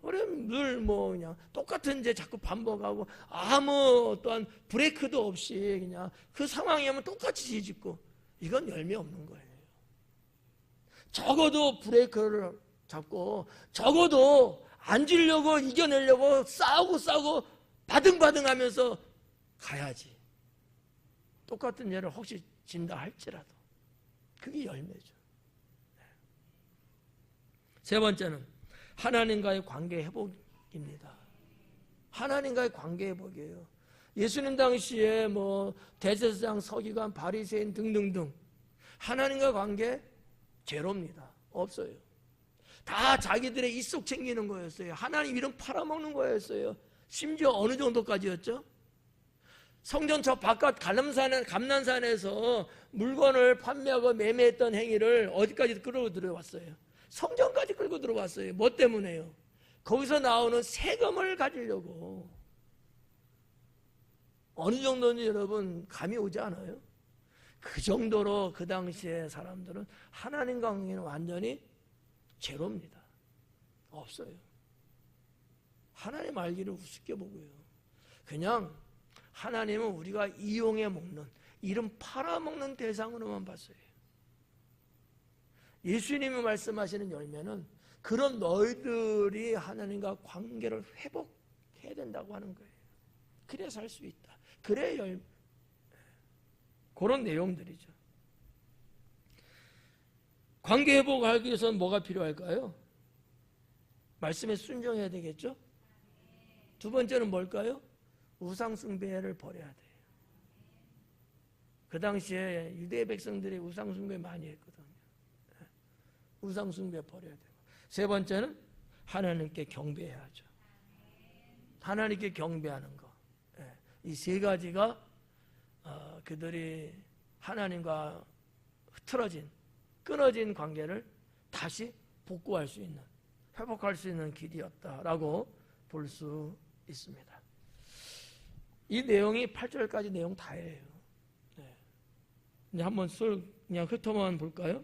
A: 우리는 늘 그냥 똑같은 죄 자꾸 반복하고 아무 또한 브레이크도 없이 그냥 그 상황이면 똑같이 짓고, 이건 열매 없는 거예요. 적어도 브레이크를 잡고, 적어도 앉으려고 이겨내려고 싸우고 바등바등하면서 가야지. 똑같은 죄를 혹시 진다 할지라도 그게 열매죠. 세 번째는 하나님과의 관계 회복입니다. 하나님과의 관계 회복이에요. 예수님 당시에 대제사장, 서기관, 바리새인 등등등 하나님과 관계 제로입니다. 없어요. 다 자기들의 입속 챙기는 거였어요. 하나님 이름 팔아먹는 거였어요. 심지어 어느 정도까지였죠? 성전 저 바깥 감난산에서 물건을 판매하고 매매했던 행위를 어디까지 끌고 들어왔어요? 성전까지 끌고 들어왔어요. 뭐 때문에요? 거기서 나오는 세금을 가지려고. 어느 정도인지 여러분 감이 오지 않아요? 그 정도로 그 당시에 사람들은 하나님 관계는 완전히 제로입니다. 없어요. 하나님 알기를 우습게 보고요. 그냥 하나님은 우리가 이용해 먹는, 이름 팔아먹는 대상으로만 봤어요. 예수님이 말씀하시는 열매는 그런 너희들이 하나님과 관계를 회복해야 된다고 하는 거예요. 그래야 살 수 있다. 그래야 그런 내용들이죠. 관계 회복하기 위해서는 뭐가 필요할까요? 말씀에 순종해야 되겠죠? 두 번째는 뭘까요? 우상숭배를 버려야 돼요. 그 당시에 유대 백성들이 우상숭배 많이 했거든요. 우상숭배 버려야 되고, 세 번째는 하나님께 경배해야죠. 하나님께 경배하는 거. 이 세 가지가 그들이 하나님과 흐트러진, 끊어진 관계를 다시 복구할 수 있는, 회복할 수 있는 길이었다라고 볼 수 있습니다. 이 내용이 8절까지 내용 다예요. 이제 한번 그냥 훑어만 볼까요?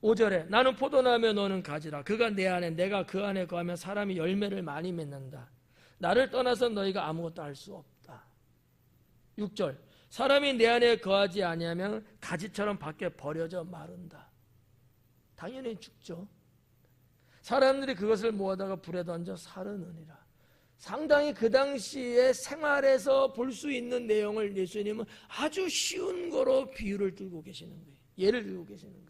A: 5절에 나는 포도나무에 너는 가지라. 그가 내 안에 내가 그 안에 거하면 사람이 열매를 많이 맺는다. 나를 떠나서 너희가 아무것도 할 수 없다. 6절 사람이 내 안에 거하지 아니하면 가지처럼 밖에 버려져 마른다. 당연히 죽죠. 사람들이 그것을 모아다가 불에 던져 사르느니라. 상당히 그 당시의 생활에서 볼 수 있는 내용을 예수님은 아주 쉬운 거로 비유를 들고 계시는 거예요. 예를 들고 계시는 거예요.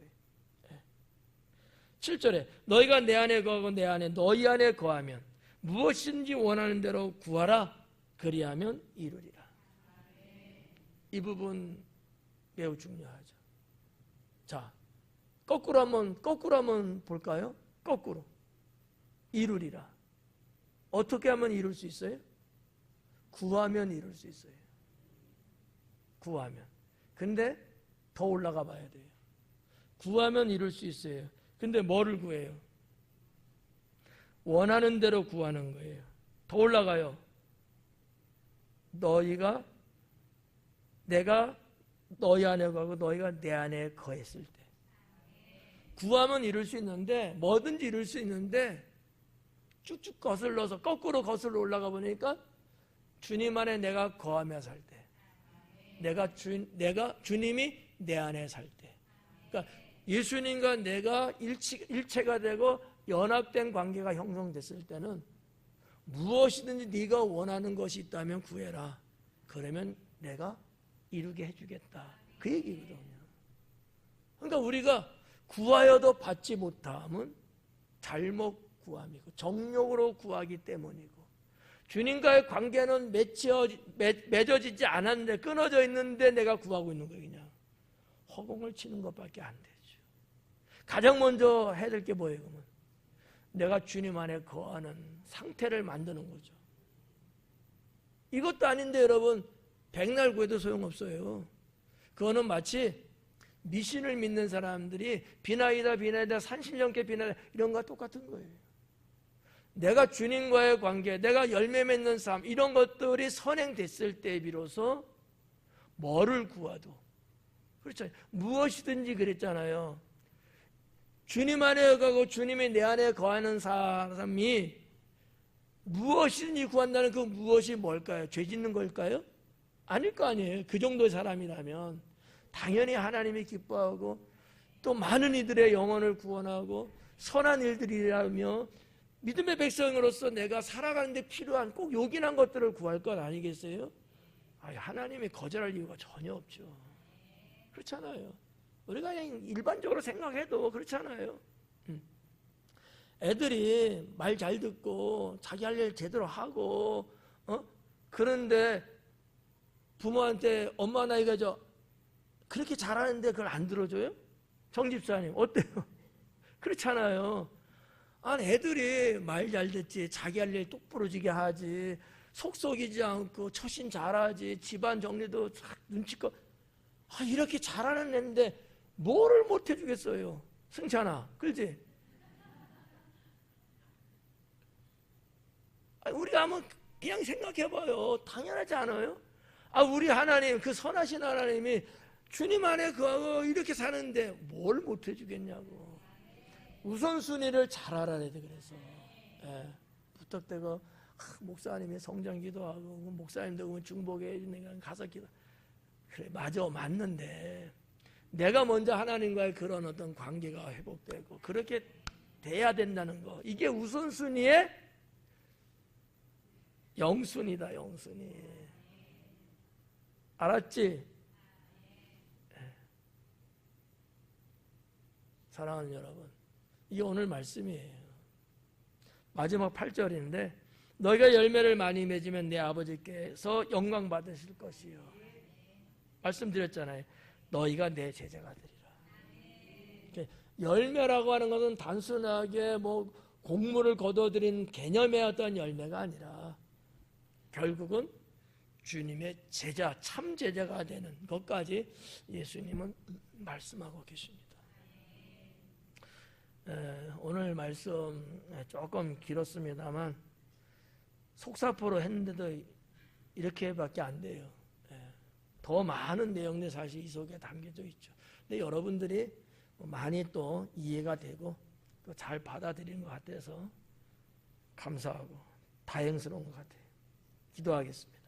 A: 7절에 너희가 내 안에 거하고 내 안에 너희 안에 거하면 무엇인지 원하는 대로 구하라. 그리하면 이루리라. 이 부분 매우 중요하죠. 자, 거꾸로 한번 볼까요? 거꾸로. 이루리라. 어떻게 하면 이룰 수 있어요? 구하면 이룰 수 있어요. 구하면. 근데 더 올라가 봐야 돼요. 구하면 이룰 수 있어요. 근데 뭐를 구해요? 원하는 대로 구하는 거예요. 더 올라가요. 내가 너희 안에 거하고 너희가 내 안에 거했을 때. 구하면 이룰 수 있는데, 뭐든지 이룰 수 있는데 쭉쭉 거슬러서 거꾸로 거슬러 올라가 보니까 주님 안에 내가 거하며 살 때, 내가 주님이 내 안에 살 때, 그러니까 예수님과 내가 일체가 되고 연합된 관계가 형성됐을 때는 무엇이든지 네가 원하는 것이 있다면 구해라. 그러면 내가 이루게 해주겠다. 그 얘기거든요. 그러니까 우리가 구하여도 받지 못함은 잘못 구함이고 정욕으로 구하기 때문이고, 주님과의 관계는 맺어지지 않았는데, 끊어져 있는데 내가 구하고 있는 거예요. 그냥 허공을 치는 것밖에 안 되죠. 가장 먼저 해야 될 게 뭐예요? 그러면 내가 주님 안에 거하는 상태를 만드는 거죠. 이것도 아닌데 여러분, 백날 구해도 소용없어요. 그거는 마치 미신을 믿는 사람들이 비나이다 산신령께 비나이다 이런 거와 똑같은 거예요. 내가 주님과의 관계, 내가 열매 맺는 삶, 이런 것들이 선행됐을 때 비로소 뭐를 구하도, 그렇죠, 무엇이든지 그랬잖아요. 주님 안에 거하고 주님이 내 안에 거하는 사람이 무엇이든지 구한다는 그 무엇이 뭘까요? 죄 짓는 걸까요? 아닐 거 아니에요. 그 정도의 사람이라면 당연히 하나님이 기뻐하고 또 많은 이들의 영혼을 구원하고 선한 일들이라며 믿음의 백성으로서 내가 살아가는데 필요한 꼭 요긴한 것들을 구할 것 아니겠어요? 하나님이 거절할 이유가 전혀 없죠. 그렇잖아요. 우리가 그냥 일반적으로 생각해도 그렇잖아요. 애들이 말 잘 듣고 자기 할 일 제대로 하고 그런데 부모한테 엄마 나이가 그렇게 잘하는데 그걸 안 들어줘요? 정집사님 어때요? 그렇잖아요. 애들이 말 잘 듣지, 자기 할 일 똑부러지게 하지, 속 썩이지 않고 처신 잘하지, 집안 정리도 눈치껏 이렇게 잘하는 애인데 뭐를 못 해주겠어요? 승찬아, 그렇지? 우리가 한번 그냥 생각해봐요. 당연하지 않아요? 우리 하나님, 그 선하신 하나님이 주님 안에 그하고 이렇게 사는데 뭘 못 해주겠냐고. 우선순위를 잘 알아야 돼. 그래서 부탁되고 목사님이 성장 기도하고 목사님도 오면 중보게 해주니까 가서 기도. 그래, 맞아, 맞는데 내가 먼저 하나님과의 그런 어떤 관계가 회복되고 그렇게 돼야 된다는 거, 이게 우선순위의 영순이다. 영순이. 알았지? 사랑하는 여러분, 이게 오늘 말씀이에요. 마지막 8절인데 너희가 열매를 많이 맺으면 내 아버지께서 영광 받으실 것이요. 말씀드렸잖아요. 너희가 내 제자가 되리라. 열매라고 하는 것은 단순하게 곡물을 거둬들인 개념의 어떤 열매가 아니라 결국은 주님의 제자, 참 제자가 되는 것까지 예수님은 말씀하고 계십니다. 오늘 말씀 조금 길었습니다만 속사포로 했는데도 이렇게밖에 안 돼요. 더 많은 내용들이 사실 이 속에 담겨져 있죠. 근데 여러분들이 많이 또 이해가 되고 또 잘 받아들이는 것 같아서 감사하고 다행스러운 것 같아요. 기도하겠습니다.